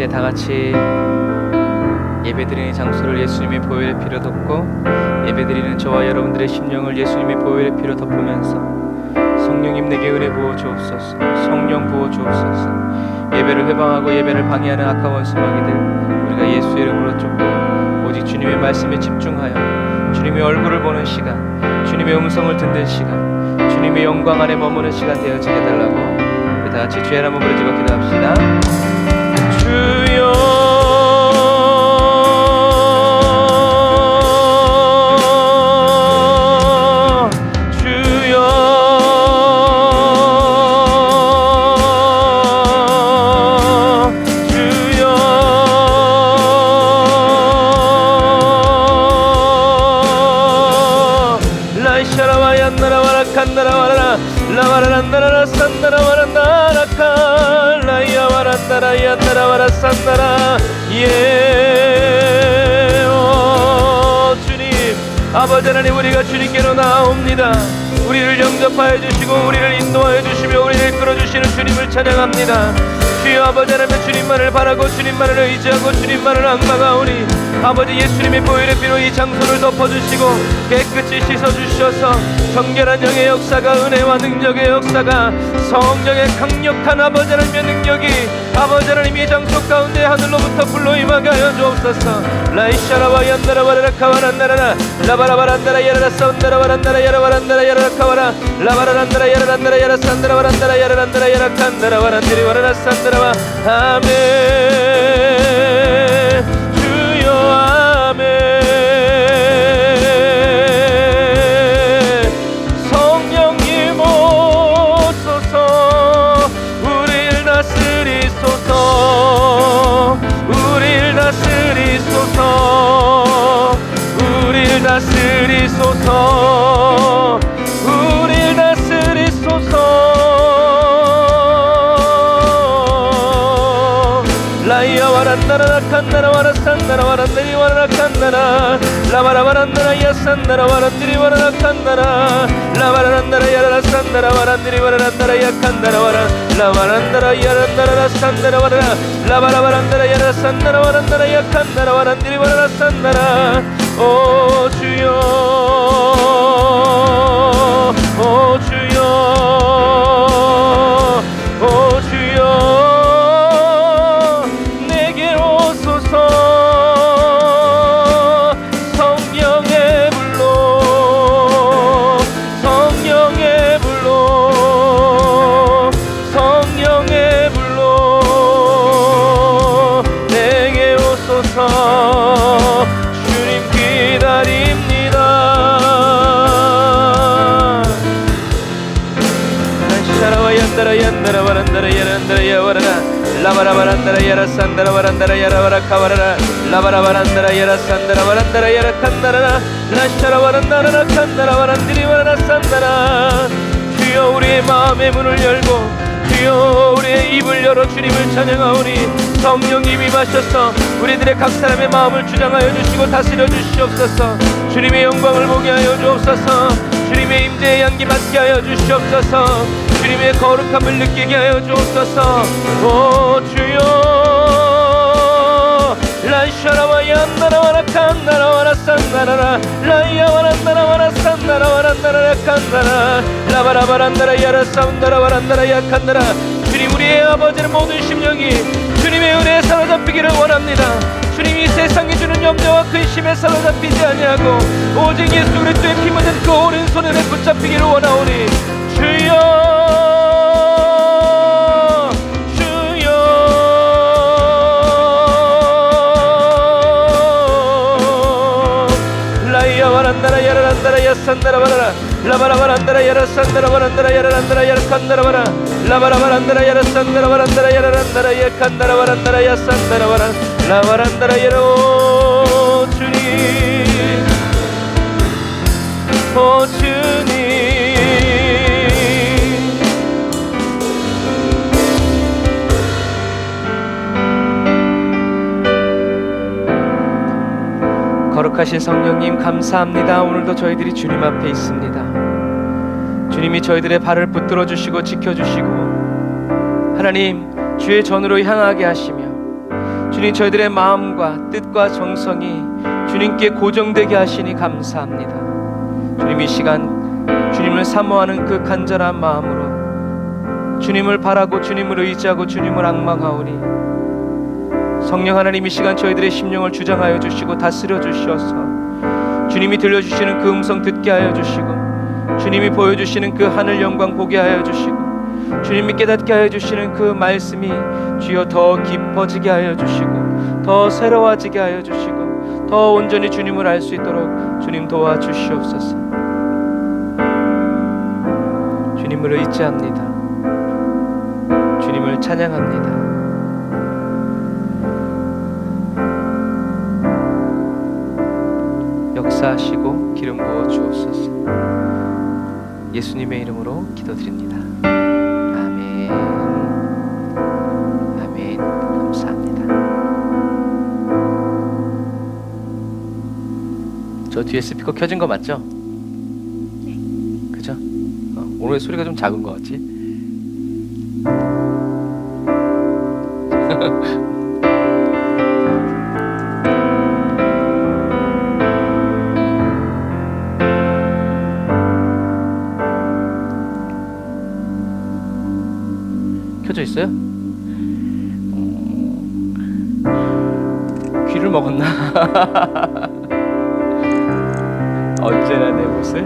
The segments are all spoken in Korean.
이제 다 같이 예배드리는 장소를 예수님의 보혈의 피로 덮고 예배드리는 저와 여러분들의 심령을 예수님의 보혈의 피로 덮으면서 성령님 내게 은혜 부어 주옵소서. 성령 부어 주옵소서. 예배를 회방하고 예배를 방해하는 악한 원수 마귀들 우리가 예수의 이름으로 쫓고 오직 주님의 말씀에 집중하여 주님의 얼굴을 보는 시간, 주님의 음성을 듣는 시간, 주님의 영광 안에 머무는 시간 되어지게 해달라고 우리 다 같이 주의 이름을 부르짖고 기도합시다. 주여 라와라란다라 산다라 와란다라카 라이야 와란다라야 나라와라 산다라 오 주님 아버지 하나님 우리가 주님께로 나옵니다. 우리를 영접하여 주시고 우리를 인도하여 주시며 우리를 끌어주시는 주님을 찬양합니다. 주여 아버지 하나님 주님만을 바라고 주님만을 의지하고 주님만을 앙망하오니 아버지 예수님의 보혈의 피로 이 장소를 덮어주시고 깨끗이 씻어주셔서 정결한 영의 역사가 은혜와 능력의 역사가 성령의 강력한 아버지 하나님의 능력이 아버지 하나님 이 장소 가운데 하늘로부터 불로 임하게 하여 주옵소서. 라이샤라와 얀다라 와라라카와란다라라 라바라바란다라 야라라 사운다라 와란다라 야라 와란다라 야라라카와라 라바라란다라 야라란다라 야라 산다라 와란다라 야라란다라 야라칸다라 와란디리 와라라 산다라와 아멘. 주여 아멘. 성령님 오소서 우릴 다스리소서 우릴 다스리소서 우릴 다스리소서 우릴 다스리소서. 라이야 와란다라 칸다라 와라산다라 와란다리 와라라 칸다라 라바라바란다라 야산다라 와란디리 와라라 칸다라 라바라란다라 야라라 산다라 와란디리 와라란다라 야칸다라 와라 라바란다라 야란다라 산다라 와라라 라바라바란다라 야라라 산다라 와란다라 야칸다라 와란디리 와라라 산다라. 오 주여 오 주여 오 주여 성령의 불로 성령의 불로 성령의 불로 내게 오소서. 주님 기다립니다. 샤라와 얀다라 얀다라 와란다라 야란다라 야와라라 라바라바란다라 야라 산다라 와란다라 야라 와라카와라라 라바라바란다라 야라 산다라 와란다라 야라 칸다라라 라샤라 와란다라 칸다라 와란디리 와라라 산다라. 주여 우리의 마음의 문을 열고 주여 우리의 입을 열어 주님을 찬양하오니 성령님이 임하셔서 우리들의 각 사람의 마음을 주장하여 주시고 다스려 주시옵소서. 주님의 영광을 보게 하여 주옵소서. 주님의 임재의 향기 맡게 하여 주시옵소서. 주님의 거룩함을 느끼게 하여 주옵소서. 오 주여 라이샤라와 얀나라 와라칸나라 와라산나라라 라이야 와란나라 와라산나라 와란나라 칸나라 라바라바란다라 야라 사운다라 와란다라 야칸나라. 주님 우리의 아버지는 모든 심령이 주님의 은혜에 사로잡히기를 원합니다. 주님이 세상이 주는 염려와 근심에 사로잡히지 아니하고 오직 예수 그리스도의 피 묻은 그 오른손에 붙잡히기를 원하오니 주여 와란다라 야라란다라 야산다라 와라라 라바라바란다라 야라산다라 와란다라 야라란다라 야라칸다라 와라 라바라바란다라 야라산다라 와란다라 야라란다라 야칸다라 와란다라 야산다라 와라 라바란다라 야로 주님 오 주님. 거룩하신 성령님 감사합니다. 오늘도 저희들이 주님 앞에 있습니다. 주님이 저희들의 발을 붙들어 주시고 지켜주시고 하나님 주의 전으로 향하게 하시며 주님, 저희들의 마음과 뜻과 정성이 주님께 고정되게 하시니 감사합니다. 주님, 이 시간 주님을 사모하는 그 간절한 마음으로 주님을 바라고 주님을 의지하고 주님을 앙망하오니 성령 하나님, 이 시간 저희들의 심령을 주장하여 주시고 다스려 주시어서 주님이 들려주시는 그 음성 듣게 하여 주시고 주님이 보여주시는 그 하늘 영광 보게 하여 주시고 주님이 깨닫게 하여 주시는 그 말씀이 주여 더 깊어지게 하여 주시고 더 새로워지게 하여 주시고 더 온전히 주님을 알 수 있도록 주님 도와주시옵소서. 주님을 의지합니다. 주님을 찬양합니다. 역사하시고 기름 부어 주옵소서. 예수님의 이름으로 기도드립니다. 아멘. 아멘. 감사합니다. 저 뒤에 스피커 켜진 거 맞죠? 네. 그죠? 오늘 소리가 좀 작은 거 같지? 켜져 있어요? 귀를 먹었나? 언제나 내 모습,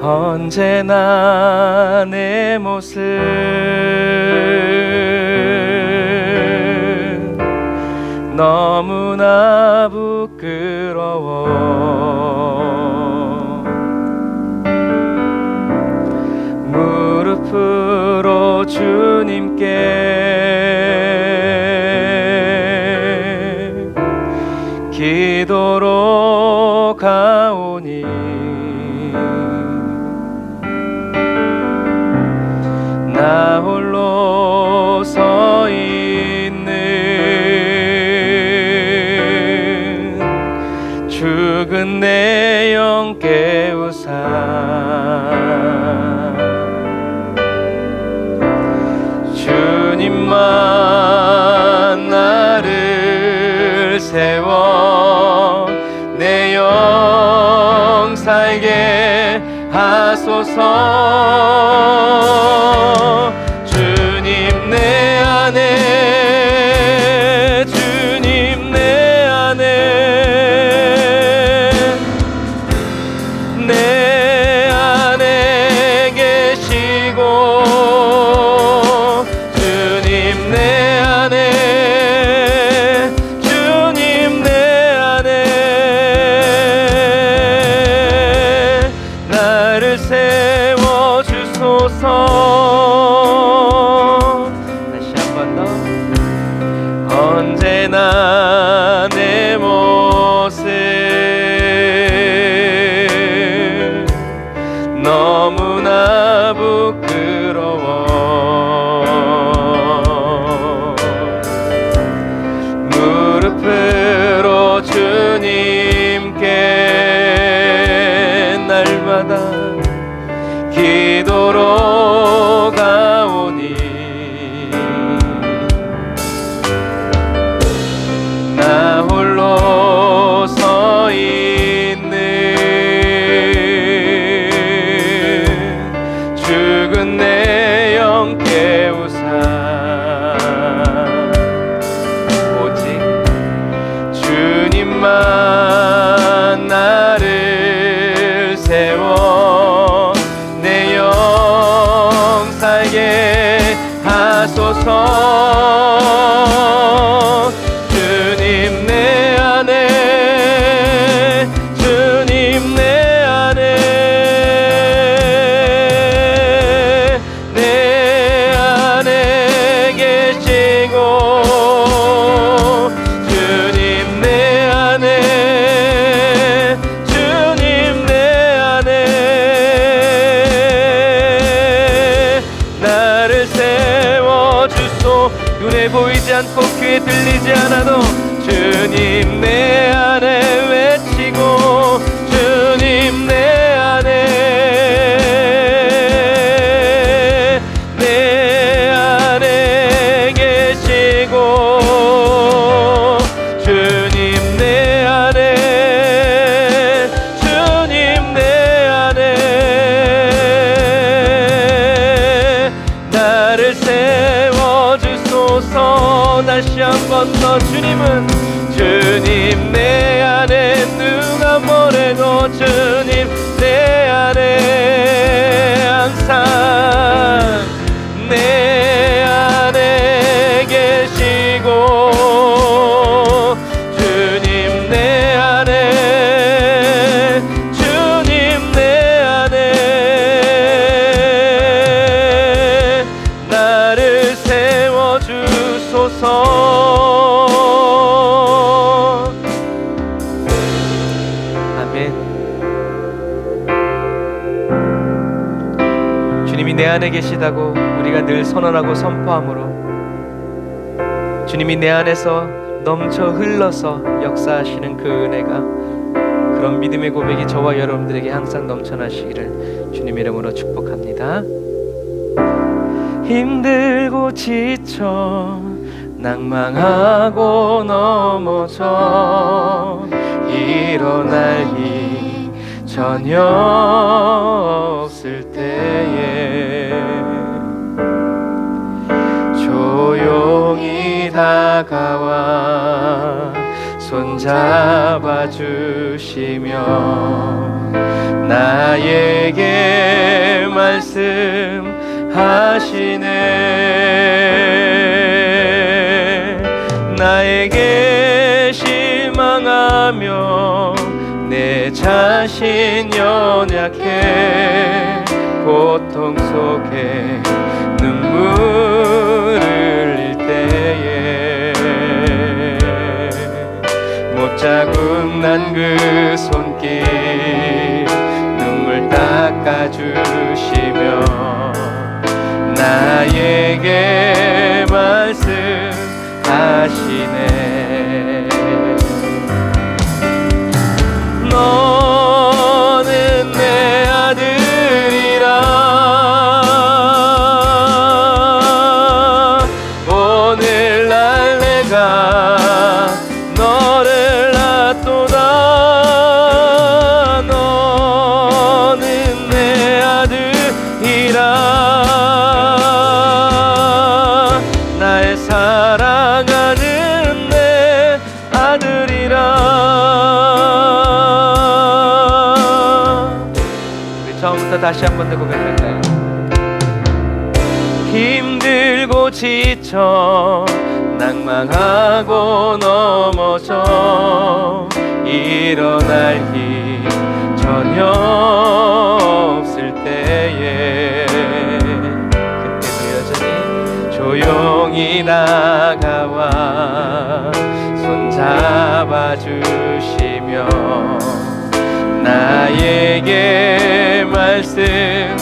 언제나 내 모습 너무나 부끄러워. 무릎으로 주님께 기도로 가오니 나 홀로 서 있는 죽은 내 영 깨우사 주님만 나를 세워 내 영 살게 하소서. 주님 내 안에, 주님 내 안에, 내 안에 계시고 주님 내 안에, 주님 내 안에 나를 세워 주소서. 다시 한 번 더. 언제나 내 모습 너무나 부끄러워. 무릎으로 주님께 날마다 기도로 가오니 나 홀로 서 있는 죽은 내 영 깨우사 오직 주님만 나를 세워 내 영 살게 하소서. 주님 내 안에, 주님 내 안에, 내 안에 계시고 주님 내 안에, 주님 내 안에 나를 세워 주소. 눈에 보이지 않고 귀에 들리지 않아도 주님 내 안에 외치고 주님 내 안에, 내 안에 계시고 주님 내 안에 누가 뭐래도 주님 내 안에 항상 내 안에 계시고 주님 내 안에 주님 내 안에 나를 세워주소서. 주님이 내 안에 계시다고 우리가 늘 선언하고 선포함으로 주님이 내 안에서 넘쳐 흘러서 역사하시는 그 은혜가, 그런 믿음의 고백이 저와 여러분들에게 항상 넘쳐나시기를 주님 이름으로 축복합니다. 힘들고 지쳐 낭망하고 넘어져 일어날 힘 전혀 없을 때에 조용히 다가와 손잡아 주시며 나에게 말씀하시네. 나에게 실망하며 내 자신 연약해 고통 속에 눈물을 흘릴 때에 못자국 난 그 손길 눈물 닦아주시며 나에게 말씀하시네. 너는 내 아들이라 오늘날 내가 너를 낳도다. 너는 내 아들이라 나의 사랑하는 내 아들이라. 우리 처음부터 다시 한 번 더 고백할까요? 힘들고 지쳐 낭망하고 넘어져 일어날 힘 전혀 없을 때에 그때도 여전히 조용히 다가와 손잡아 주시며 나에게 말씀하시네.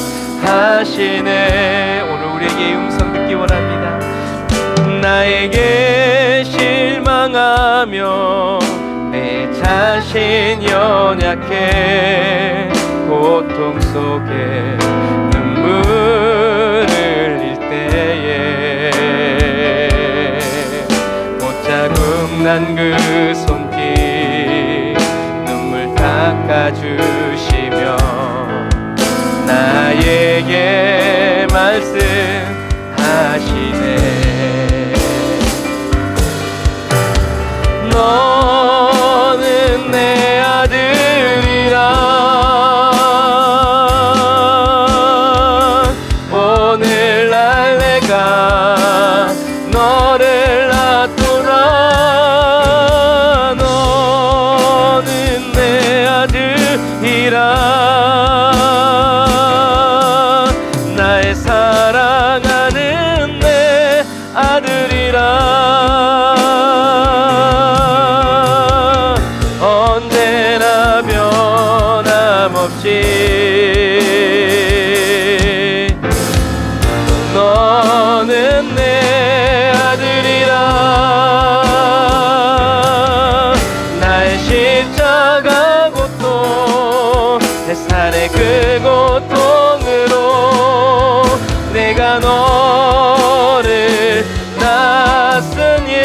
오늘 우리에게 이 음성 듣기 원합니다. 나에게 실망하며 내 자신 연약해 고통 속에 눈물을 흘릴 때에 못자국 난 그 손길 눈물 닦아주시며 나에게 말씀하시네. 너는 내 아들이라 오늘날 내가 너를 낳도다. 너는 내 아들이라 나의 사랑하는 내 아들이라. 언제나 변함없이 너는 내 아들이라. 나의 십자가 고통 내 산의 그 고통으로 내가 너를 낳았으니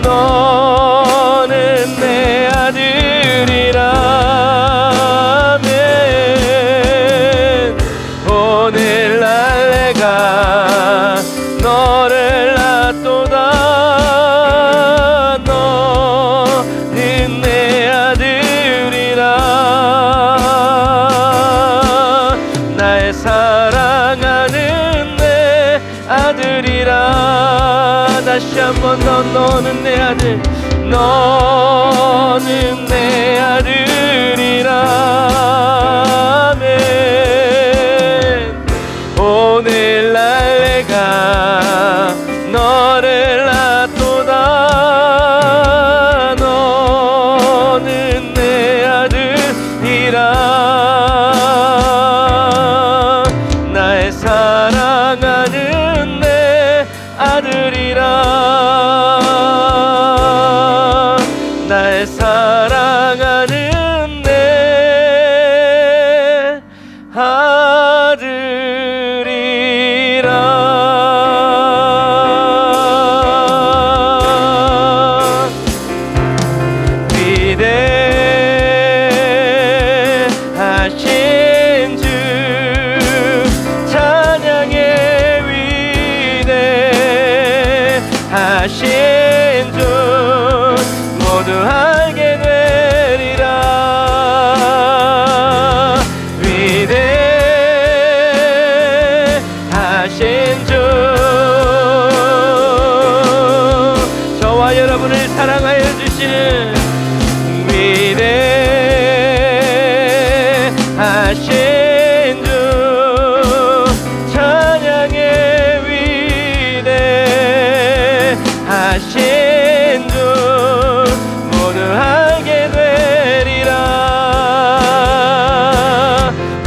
너는 내 아들이라면 번 더 너는 내 아들, 너는 내 아들이라. 아멘. 오늘날 내가 너를 낳도다. 너는 내 아들이라. 나의 사랑하는 내 아들이라. 나의 사랑하는 내 아들이라. 위대하신 주 찬양의 위대하신 주 모두 알게 되리라. 위대하신 주 저와 여러분을 사랑하여 주시는 위대하신 주 찬양의 위대하신 주 모두 알게 되리라.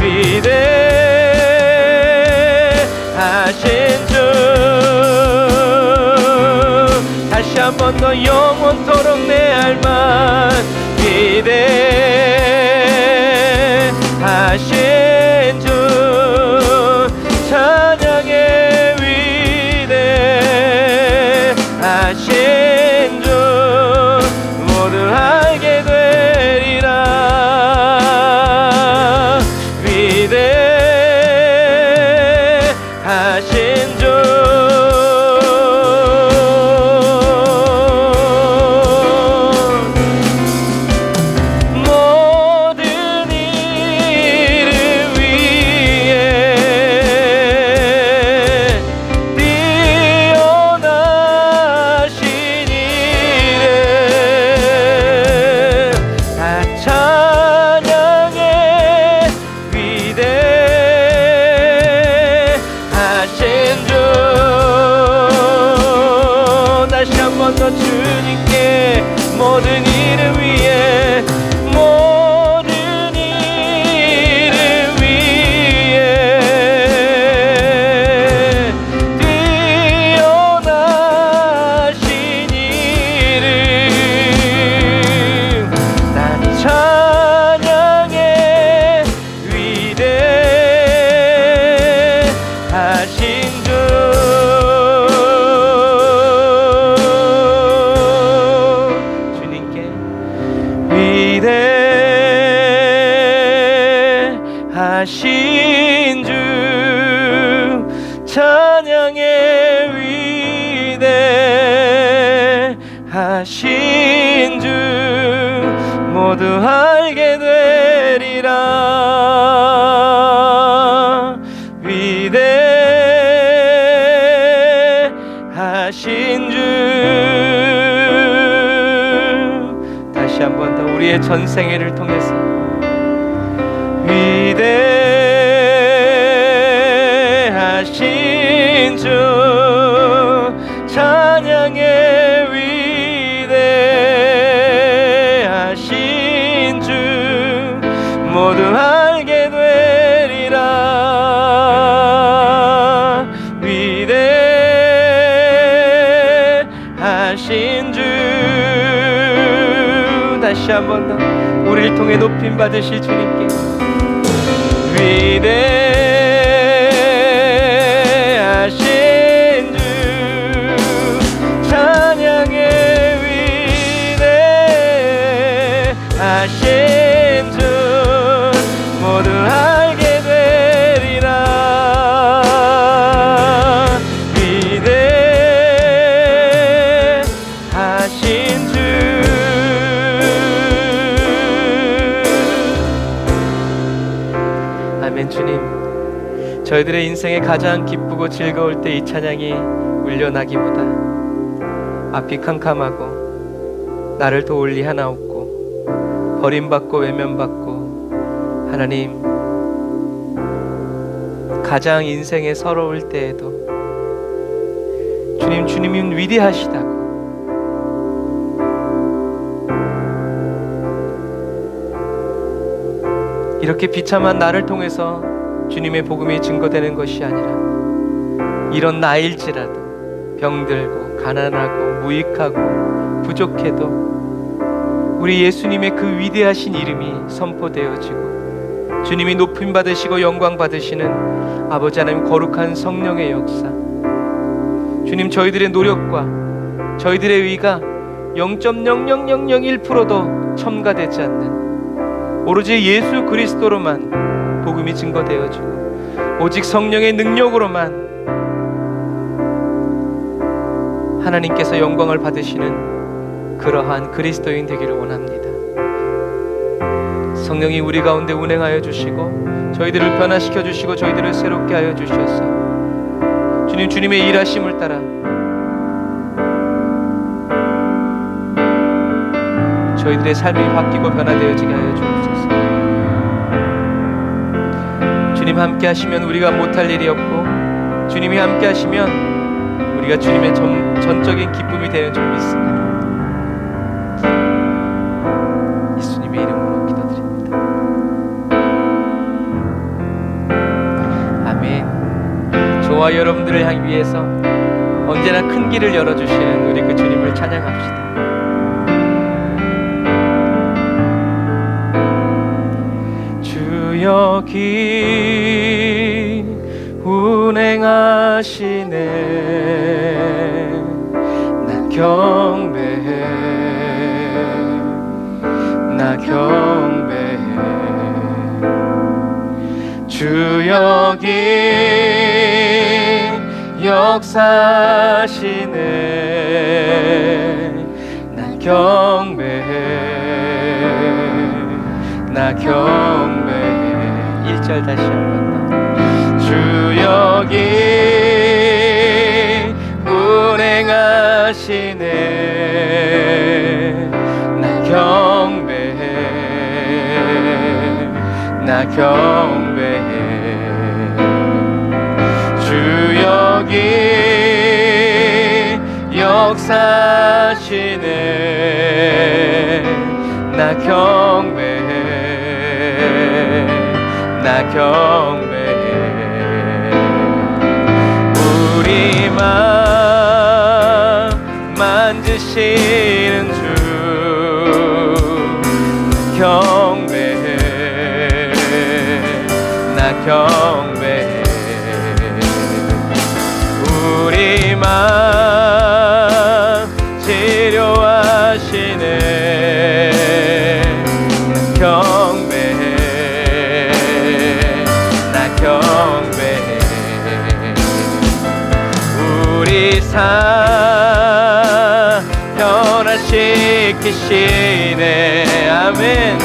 위대하신 주 다시 한 번 더 영원토록 내 알만. 위대하신 주 찬양의 위대하신 주 모두 알게 되리라. 위대하신 주 주님께 모든 일을 위해 모든 일을 위해 뛰어나신 이름 난 찬양의 위대하신 주 위대하신 주 찬양의 위대하신 주 모두 알게 되리라. 위대하신 주 다시 한 번 더 우리의 전생애를 통해서 위대하신 주 찬양의 위대하신 주 모두 알게 되리라. 위대하신 주 다시 한 번 더 우리를 통해 높임 받으실 주님께 위대하신 주 찬양의 위대하신 주 모두 알게 되리라. 위대하신 주 아멘. 주님, 저희들의 인생에 가장 기쁘고 즐거울 때 이 찬양이 울려나기보다 앞이 캄캄하고 나를 도울 리 하나 없고 버림받고 외면받고 하나님 가장 인생에 서러울 때에도 주님은 위대하시다고 이렇게 비참한 나를 통해서 주님의 복음이 증거되는 것이 아니라 이런 나일지라도 병들고 가난하고 무익하고 부족해도 우리 예수님의 그 위대하신 이름이 선포되어지고 주님이 높임 받으시고 영광 받으시는 아버지 하나님 거룩한 성령의 역사, 주님 저희들의 노력과 저희들의 의가 0.00001%도 첨가되지 않는 오로지 예수 그리스도로만 복음이 증거되어지고 오직 성령의 능력으로만 하나님께서 영광을 받으시는 그러한 그리스도인 되기를 원합니다. 성령이 우리 가운데 운행하여 주시고 저희들을 변화시켜 주시고 저희들을 새롭게 하여 주셔서 주님의 일하심을 따라 저희들의 삶이 바뀌고 변화되어지게 하여 주옵소서. 주님 함께 하시면 우리가 못할 일이 없고 주님이 함께 하시면 우리가 주님의 전적인 기쁨이 되는 줄 믿습니다. 예수님의 이름으로 기도드립니다. 아멘. 저와 여러분들을 향해 위해서 언제나 큰 길을 열어주시는 우리 그 주님을 찬양합시다. 여기 운행하시네. 나 경배해, 나 경배해. 주 여기 역사하시네. 나 경배해, 나 경배해. 1절 다시 한번 더. 주 여기 운행하시네. 나 경배해, 나 경배해. 주 여기 역사하시네. 나 경배해, 나 경배해. 우리 마음 만지시는 주 경배해, 나 경배해. 우리 마음 치료하시네. 경배해, 경배해. 우리 삶 변화시키시네. 아멘.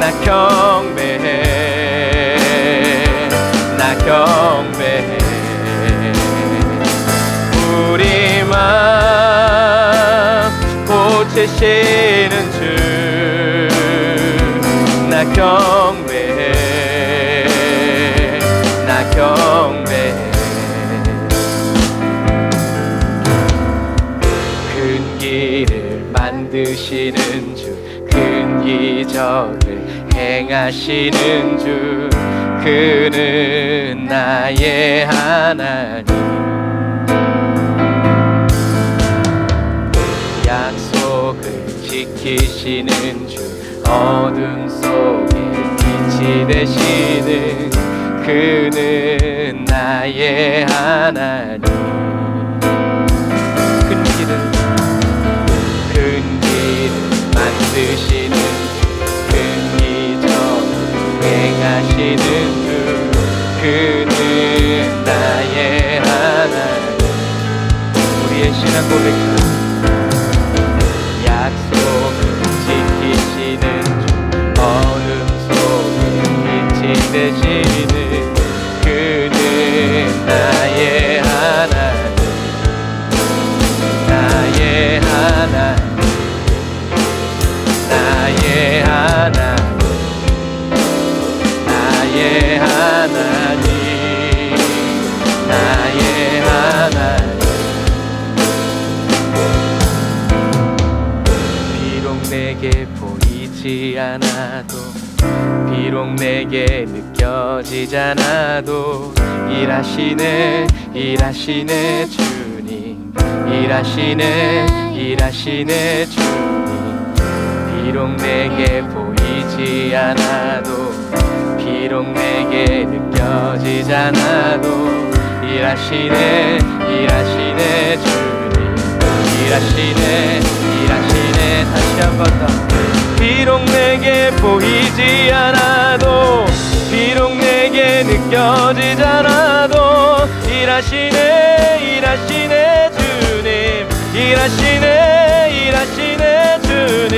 나 경배해, 나 경배해. 우리 마음 고치시는 주 나 경배해, 나 경배해. 큰 길을 만드시는 주, 큰 기적을 행하시는 주, 그는 나의 하나님. 약속을 지키시는 주, 어둠 속에 빛이 되시는 그는 나의 하나님. 큰 길을 만드시는 큰 기적을 행하시는 주, 그는 나의 하나님. 우리의 신앙 고백입니다. 약속을 지키시는 주, 어둠 속에 빛이 되시는 그는 나의 하나님. 내게 보이지 않아도, 비록 내게 느껴지지 않아도 일하시네 일하시네 주님, 일하시네 일하시네 주님. 비록 내게 보이지 않아도, 비록 내게 느껴지지 않아도 일하시네 일하시네 주님, 일하시네 일하시네. 다시 한 번 더. 비록 내게 보이지 않아도, 비록 내게 느껴지지 않아도 일하시네 일하시네 주님, 일하시네 일하시네 주님.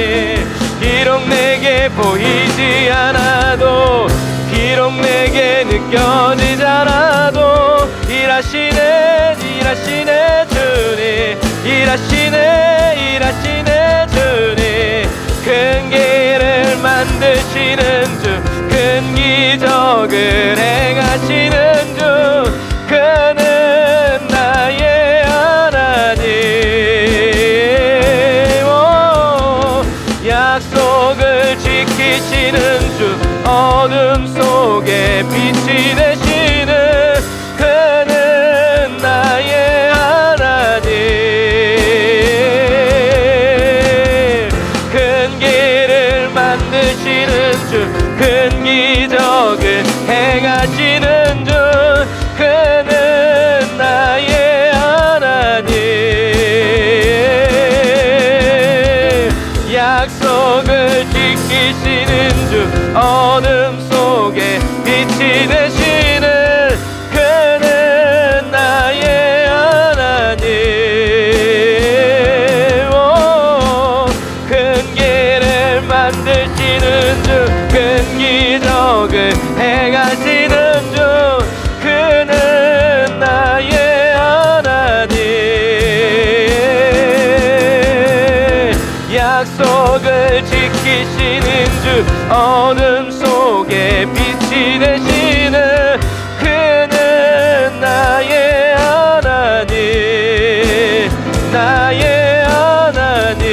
비록 내게 보이지 않아도, 비록 내게 느껴지지 않아도 일하시네 일하시네 주님, 일하시네 일하시네 주님. 큰 길을 만드시는 주, 큰 기적을 행하시는 주, 그는 나의 하나님. 약속을 지키시는 주, 어둠 속에 빛이 되시는 그는 나의 하나님. 큰 길을 만드시는 주, 큰 기적을 행하시는 주, 그는 나의 하나님. 약속을 지키시는 주, 어둠 속에 빛이 되시는 그는 나의 하나님. 큰 길을 만드시는 주, 큰 기적을 행하시는 주, 그는 나의 하나님. 약속을 지키시는 주, 어둠 속에 빛이 되시는 그는 나의 하나님, 나의 하나님,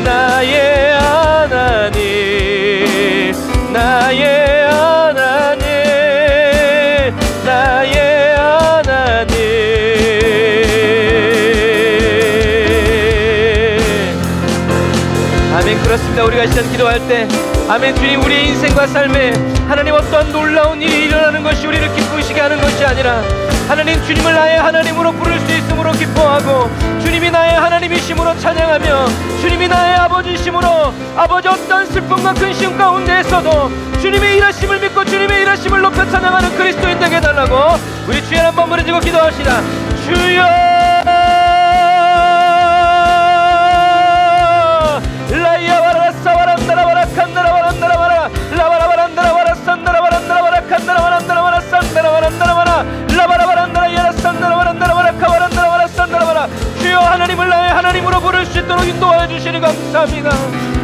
나의 하나님, 나의 하나님, 나의 하나님. 아멘. 그렇습니다. 우리가 시간 기도할 때 아멘. 주님, 우리의 인생과 삶에 하나님 어떠한 놀라운 일이 일어나는 것이 우리를 기쁘시게 하는 것이 아니라, 하나님 주님을 나의 하나님으로 부를 수 있음으로 기뻐하고, 주님이 나의 하나님이심으로 찬양하며, 주님이 나의 아버지이심으로, 아버지 어떤 슬픔과 근심 가운데에서도 주님의 일하심을 믿고 주님의 일하심을 높여 찬양하는 그리스도인 되게 해달라고 우리 주여 한번 부르짖고 기도합시다. 주여 라이아바라 사바란다라바라 칸다라바란다라바라 라바라바란다라바라 산다라바란다라바라 칸다라바란다라바라 산다라바란다라바라 라바라바란다라 야라 산다라바란다라바라 카바란다라바라 산다라바라. 주여 하나님을 나의 하나님으로 부를 수 있도록 인도하여 주시니 감사합니다.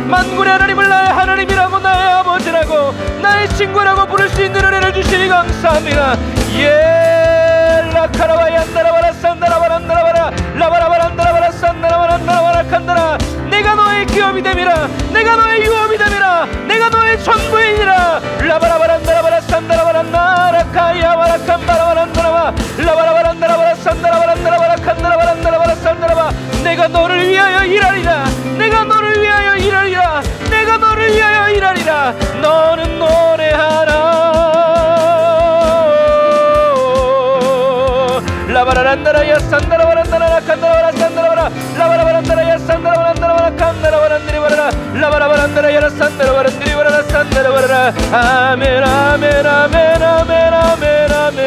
만군의 하나님을 나의 하나님이라고, 나의 아버지라고, 나의 친구라고 부를 수 있는 은혜를 주시니 감사합니다. 예 라카라바야 안다라바라 산다라바란다라바라 라바라바란다라바라 산다라바란다라바라 칸다라. 내가 너의 기업이 됨이라, 내가 너의 유업이 됨이라, 내가 너의 전부이니라. 라바라바란다라바라 산다라바란다라카야바라 칸바라바란다라바 라바라바란다라바라 산다라바란다라바라 칸다라바란다라바라 산다라바. 내가 너를 위하여 일하리라, 내가 너를 위하여 일하리라, 내가 너를 위하여 일하리라. 너는 노래하라. 라바라란다라야 산다라바란다라라 칸다라바라 산다라바라 라바라바란다라야 산다라바란다라바라 칸다라바란다리바라라 라바라바란다라야 산다라바란다리바라라 산다라바라라. 아멘 아멘 아멘 아멘 아멘 아멘.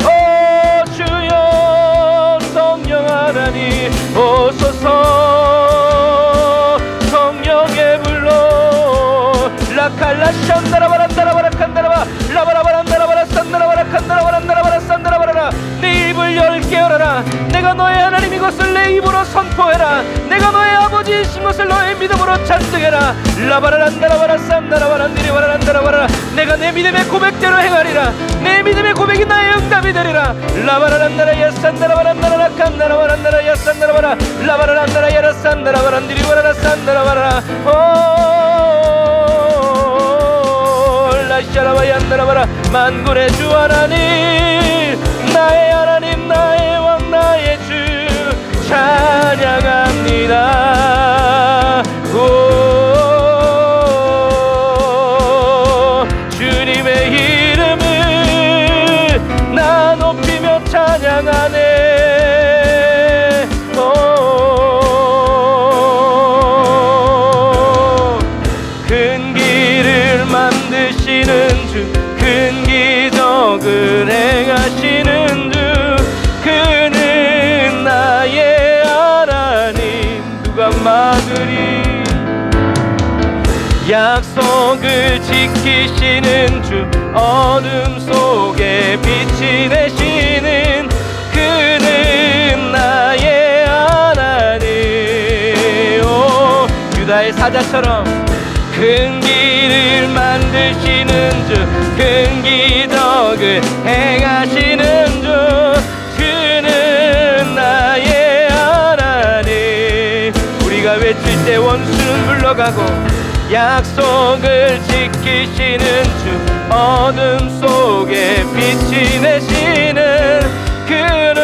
오 주여 성령 하나님 오소서. 성령의 불로 라칼라샨다라바란다라바라 칸다라바 라바라바란다라바라 산다라바라 칸다라바란다라바라 산다라바라라. 내 입을 열게 열어라. 내가 너의 하나님 이것을 내 너의 입으로 선포해라. 내가 너의 아버지이신 것을 너의 믿음으로 찬송해라. 라바라란다라바라 산다라바란디리바라란다라바라. 내가 내 믿음의 고백대로 행하리라. 내 믿음의 고백이 나의 응답이 되리라. 라바라란다라 야산다라바란다라 칸다라바란다라 야산다라바라 라바라란다라 야라산다라바란디리바라라 산다라바라. 라샤라바얀다라바라. 만군의 주 하나님, 나의 하나님, 나의 왕, 나의 주 찬양합니다. 주님의 이름을 나 높이며 찬양하네. 큰 길을 만드시는 주, 큰 기적을 행하시는 주, 그는 나의 하나님. 누가 막으리? 약속을 지키시는 주, 어둠 속에 빛이 되시는 그는 나의 하나님. 오, 유다의 사자처럼 큰 길을 만드시는 주, 큰 기적을 행하시는 주, 그는 나의 하나님. 우리가 외칠 때 원수는 물러가고 약속을 지키시는 주, 어둠 속에 빛이 되시는 그는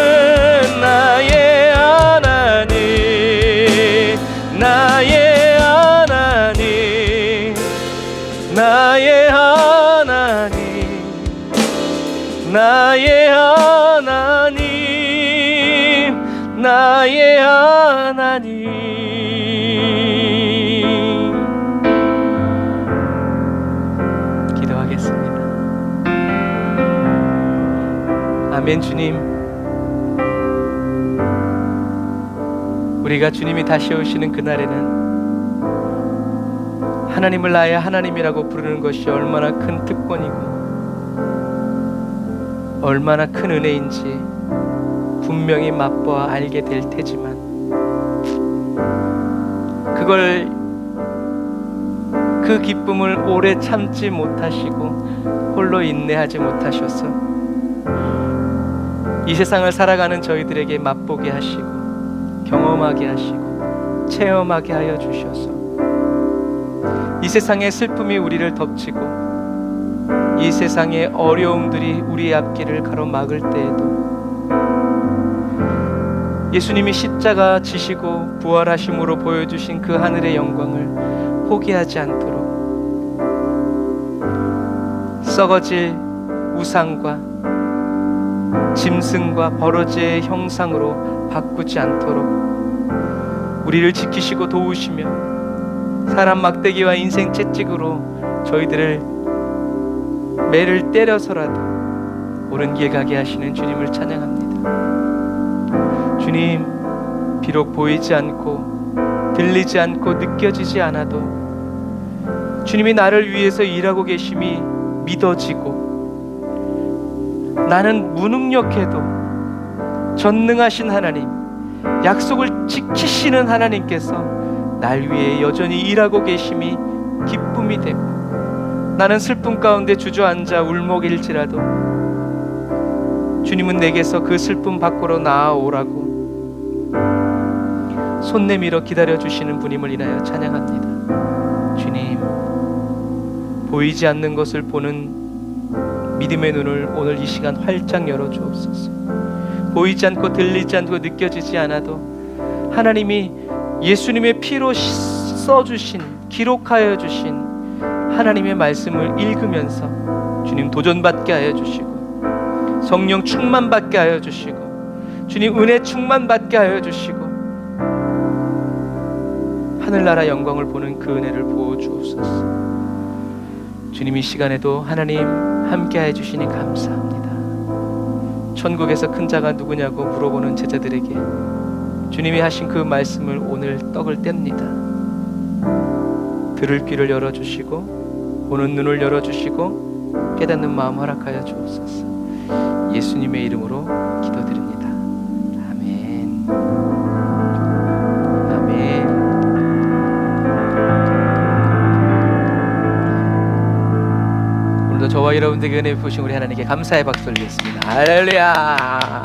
나의 하나님. 나의 하나님, 나의 하나님, 나의 하나님, 나의 하나님. 기도하겠습니다. 아멘. 주님, 우리가 주님이 다시 오시는 그날에는 하나님을 나의 하나님이라고 부르는 것이 얼마나 큰 특권이고 얼마나 큰 은혜인지 분명히 맛보아 알게 될 테지만, 그 기쁨을 오래 참지 못하시고 홀로 인내하지 못하셔서 이 세상을 살아가는 저희들에게 맛보게 하시고 경험하게 하시고 체험하게 하여 주셔서 이 세상의 슬픔이 우리를 덮치고 이 세상의 어려움들이 우리의 앞길을 가로막을 때에도 예수님이 십자가 지시고 부활하심으로 보여주신 그 하늘의 영광을 포기하지 않도록 썩어질 우상과 짐승과 버러지의 형상으로 바꾸지 않도록 우리를 지키시고 도우시며 사람 막대기와 인생 채찍으로 저희들을 매를 때려서라도 옳은 길 가게 하시는 주님을 찬양합니다. 주님, 비록 보이지 않고 들리지 않고 느껴지지 않아도 주님이 나를 위해서 일하고 계심이 믿어지고, 나는 무능력해도 전능하신 하나님, 약속을 지키시는 하나님께서 날 위해 여전히 일하고 계심이 기쁨이 되고, 나는 슬픔 가운데 주저앉아 울먹일지라도 주님은 내게서 그 슬픔 밖으로 나아오라고 손 내밀어 기다려주시는 분임을 인하여 찬양합니다. 주님, 보이지 않는 것을 보는 믿음의 눈을 오늘 이 시간 활짝 열어주옵소서. 보이지 않고 들리지 않고 느껴지지 않아도 하나님이 예수님의 피로 써주신, 기록하여 주신 하나님의 말씀을 읽으면서 주님 도전받게 하여 주시고, 성령 충만받게 하여 주시고, 주님 은혜 충만받게 하여 주시고, 하늘나라 영광을 보는 그 은혜를 부어주옵소서. 주님, 이 시간에도 하나님 함께 하여 주시니 감사합니다. 천국에서 큰 자가 누구냐고 물어보는 제자들에게 주님이 하신 그 말씀을 오늘 떡을 뗍니다. 들을 귀를 열어주시고 보는 눈을 열어주시고 깨닫는 마음 허락하여 주옵소서. 예수님의 이름으로 기도드립니다. 아멘. 여러분들에게 은혜 부으신 우리 하나님께 감사의 박수 올리겠습니다. 할렐루야.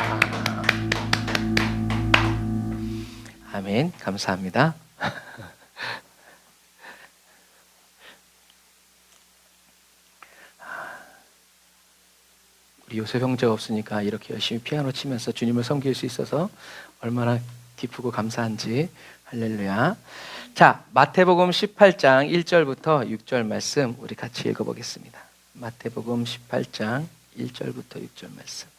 아멘. 감사합니다. 우리 요셉 형제가 없으니까 이렇게 열심히 피아노 치면서 주님을 섬길 수 있어서 얼마나 기쁘고 감사한지. 할렐루야. 자, 마태복음 18장 1절부터 6절 말씀 우리 같이 읽어보겠습니다. 마태복음 18장 1절부터 6절 말씀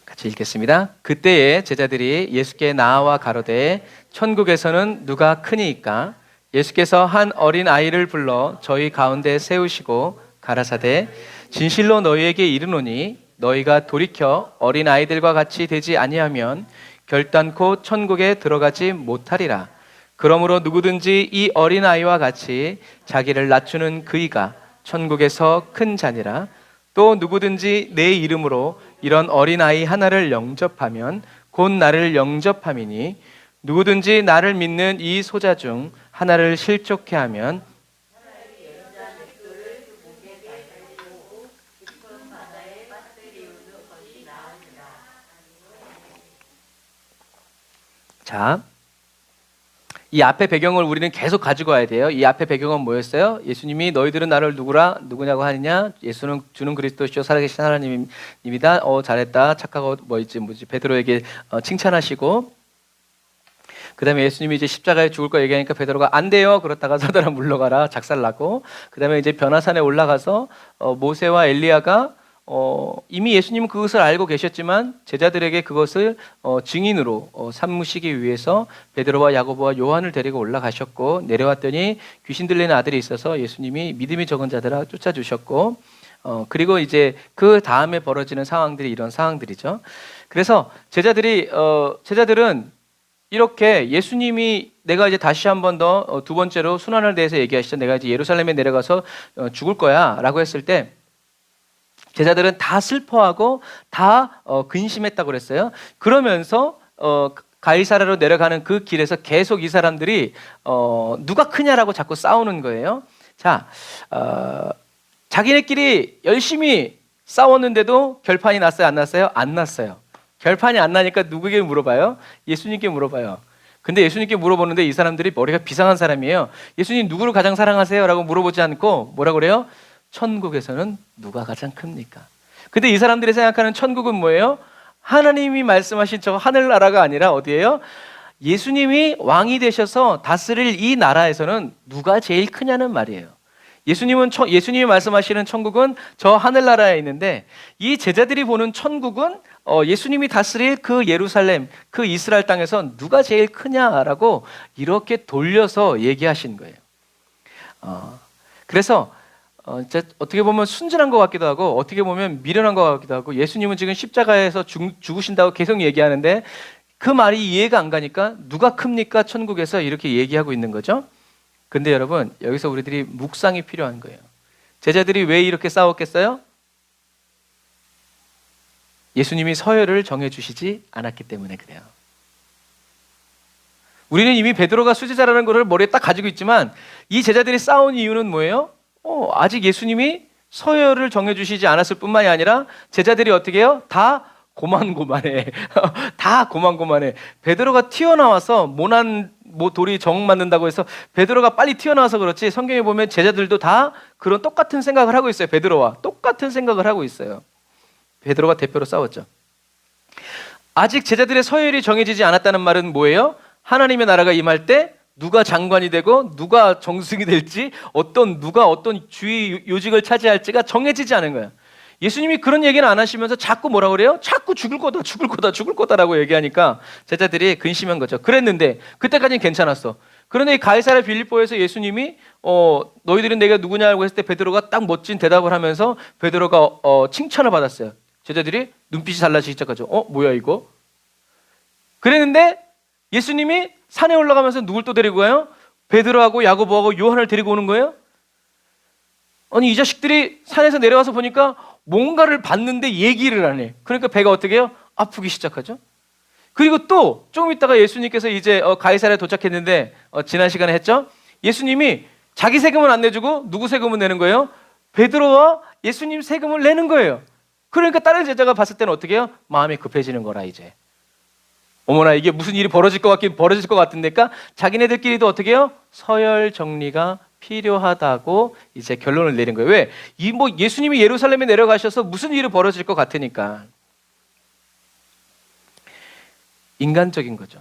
같이 읽겠습니다. 그때에 제자들이 예수께 나와 가로되 천국에서는 누가 크니이까? 예수께서 한 어린 아이를 불러 저희 가운데 세우시고 가라사대 진실로 너희에게 이르노니 너희가 돌이켜 어린 아이들과 같이 되지 아니하면 결단코 천국에 들어가지 못하리라. 그러므로 누구든지 이 어린 아이와 같이 자기를 낮추는 그이가 천국에서 큰 자니라. 또 누구든지 내 이름으로 이런 어린 아이 하나를 영접하면 곧 나를 영접함이니 누구든지 나를 믿는 이 소자 중 하나를 실족해 하면 자, 이 앞에 배경을 우리는 계속 가지고 와야 돼요. 이 앞에 배경은 뭐였어요? 예수님이 너희들은 나를 누구냐고 하느냐? 예수는 주는 그리스도시요 살아계신 하나님입니다. 잘했다. 착하고 뭐지 베드로에게 칭찬하시고, 그 다음에 예수님이 이제 십자가에 죽을 거 얘기하니까 베드로가 안 돼요. 그렇다가 사단아 물러가라. 작살나고, 그 다음에 이제 변화산에 올라가서 모세와 엘리야가 이미 예수님은 그것을 알고 계셨지만 제자들에게 그것을 증인으로 삼으시기 위해서 베드로와 야고보와 요한을 데리고 올라가셨고, 내려왔더니 귀신 들리는 아들이 있어서 예수님이 믿음이 적은 자들아 쫓아주셨고, 그리고 이제 그 다음에 벌어지는 상황들이 이런 상황들이죠. 그래서 제자들은 이렇게 예수님이 내가 이제 다시 한 번 더 두 번째로 순환을 대해서 얘기하시죠. 내가 이제 예루살렘에 내려가서 죽을 거야 라고 했을 때 제자들은 다 슬퍼하고 다 근심했다고 그랬어요. 그러면서 가이사랴로 내려가는 그 길에서 계속 이 사람들이 누가 크냐라고 자꾸 싸우는 거예요. 자, 자기네끼리 열심히 싸웠는데도 결판이 났어요? 안 났어요? 안 났어요. 결판이 안 나니까 누구에게 물어봐요? 예수님께 물어봐요. 근데 예수님께 물어보는데 이 사람들이 머리가 비상한 사람이에요. 예수님 누구를 가장 사랑하세요? 라고 물어보지 않고 뭐라고 그래요? 천국에서는 누가 가장 큽니까? 근데 이 사람들이 생각하는 천국은 뭐예요? 하나님이 말씀하신 저 하늘나라가 아니라 어디예요? 예수님이 왕이 되셔서 다스릴 이 나라에서는 누가 제일 크냐는 말이에요. 예수님이 말씀하시는 천국은 저 하늘나라에 있는데, 이 제자들이 보는 천국은 예수님이 다스릴 그 예루살렘, 그 이스라엘 땅에서 누가 제일 크냐라고 이렇게 돌려서 얘기하신 거예요. 그래서 어떻게 보면 순진한 것 같기도 하고 어떻게 보면 미련한 것 같기도 하고, 예수님은 지금 십자가에서 죽으신다고 계속 얘기하는데 그 말이 이해가 안 가니까 누가 큽니까? 천국에서 이렇게 얘기하고 있는 거죠. 근데 여러분, 여기서 우리들이 묵상이 필요한 거예요. 제자들이 왜 이렇게 싸웠겠어요? 예수님이 서열을 정해주시지 않았기 때문에 그래요. 우리는 이미 베드로가 수제자라는 것을 머리에 딱 가지고 있지만 이 제자들이 싸운 이유는 뭐예요? 아직 예수님이 서열을 정해주시지 않았을 뿐만이 아니라 제자들이 어떻게 해요? 다 고만고만해. 다 고만고만해. 베드로가 튀어나와서 돌이 정 맞는다고 해서 베드로가 빨리 튀어나와서 그렇지, 성경에 보면 제자들도 다 그런 똑같은 생각을 하고 있어요. 베드로와 똑같은 생각을 하고 있어요. 베드로가 대표로 싸웠죠. 아직 제자들의 서열이 정해지지 않았다는 말은 뭐예요? 하나님의 나라가 임할 때 누가 장관이 되고 누가 정승이 될지, 누가 어떤 주의 요직을 차지할지가 정해지지 않은 거예요. 예수님이 그런 얘기는 안 하시면서 자꾸 뭐라고 그래요? 자꾸 죽을 거다라고 얘기하니까 제자들이 근심한 거죠. 그랬는데 그때까지는 괜찮았어. 그런데 가이사랴 빌립보에서 예수님이 너희들은 내가 누구냐고 했을 때 베드로가 딱 멋진 대답을 하면서 베드로가 칭찬을 받았어요. 제자들이 눈빛이 달라지기 시작하죠. 뭐야 이거? 그랬는데 예수님이 산에 올라가면서 누굴 또 데리고 가요? 베드로하고 야고보하고 요한을 데리고 오는 거예요. 아니, 이 자식들이 산에서 내려와서 보니까 뭔가를 봤는데 얘기를 안 해. 그러니까 배가 어떻게 해요? 아프기 시작하죠. 그리고 또 조금 있다가 예수님께서 이제 가이사랴에 도착했는데 지난 시간에 했죠. 예수님이 자기 세금은 안 내주고 누구 세금은 내는 거예요? 베드로와 예수님 세금을 내는 거예요. 그러니까 다른 제자가 봤을 때는 어떻게 해요? 마음이 급해지는 거라 이제. 어머나 이게 무슨 일이 벌어질 것 같은데까 자기네들끼리도 어떻게 해요? 서열 정리가 필요하다고 이제 결론을 내린 거예요. 왜? 예수님이 예루살렘에 내려가셔서 무슨 일이 벌어질 것 같으니까. 인간적인 거죠.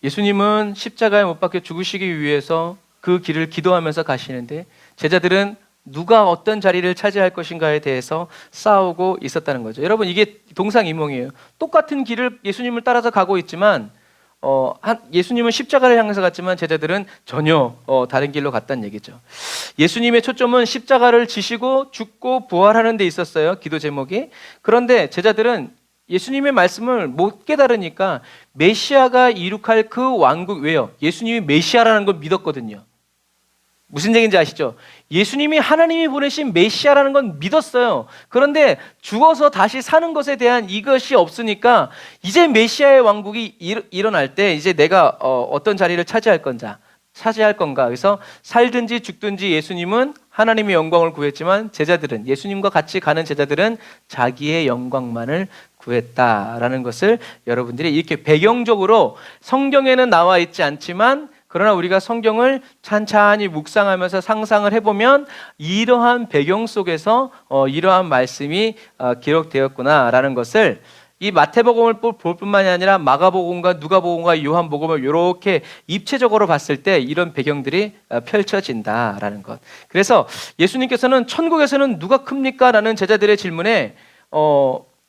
예수님은 십자가에 못 박혀 죽으시기 위해서 그 길을 기도하면서 가시는데 제자들은 누가 어떤 자리를 차지할 것인가에 대해서 싸우고 있었다는 거죠. 여러분 이게 동상이몽이에요. 똑같은 길을 예수님을 따라서 가고 있지만 예수님은 십자가를 향해서 갔지만 제자들은 전혀 다른 길로 갔다는 얘기죠. 예수님의 초점은 십자가를 지시고 죽고 부활하는 데 있었어요. 기도 제목이. 그런데 제자들은 예수님의 말씀을 못 깨달으니까 메시아가 이룩할 그 왕국, 왜요? 예수님이 메시아라는 걸 믿었거든요. 무슨 얘기인지 아시죠? 예수님이 하나님이 보내신 메시아라는 건 믿었어요. 그런데 죽어서 다시 사는 것에 대한 이것이 없으니까 이제 메시아의 왕국이 일어날 때 이제 내가 어떤 자리를 차지할 건가. 그래서 살든지 죽든지 예수님은 하나님의 영광을 구했지만 제자들은, 예수님과 같이 가는 제자들은 자기의 영광만을 구했다라는 것을 여러분들이 이렇게 배경적으로 성경에는 나와 있지 않지만 그러나 우리가 성경을 찬찬히 묵상하면서 상상을 해보면 이러한 배경 속에서 이러한 말씀이 기록되었구나라는 것을 이 마태복음을 볼 뿐만이 아니라 마가복음과 누가복음과 요한복음을 이렇게 입체적으로 봤을 때 이런 배경들이 펼쳐진다라는 것. 그래서 예수님께서는 천국에서는 누가 큽니까? 라는 제자들의 질문에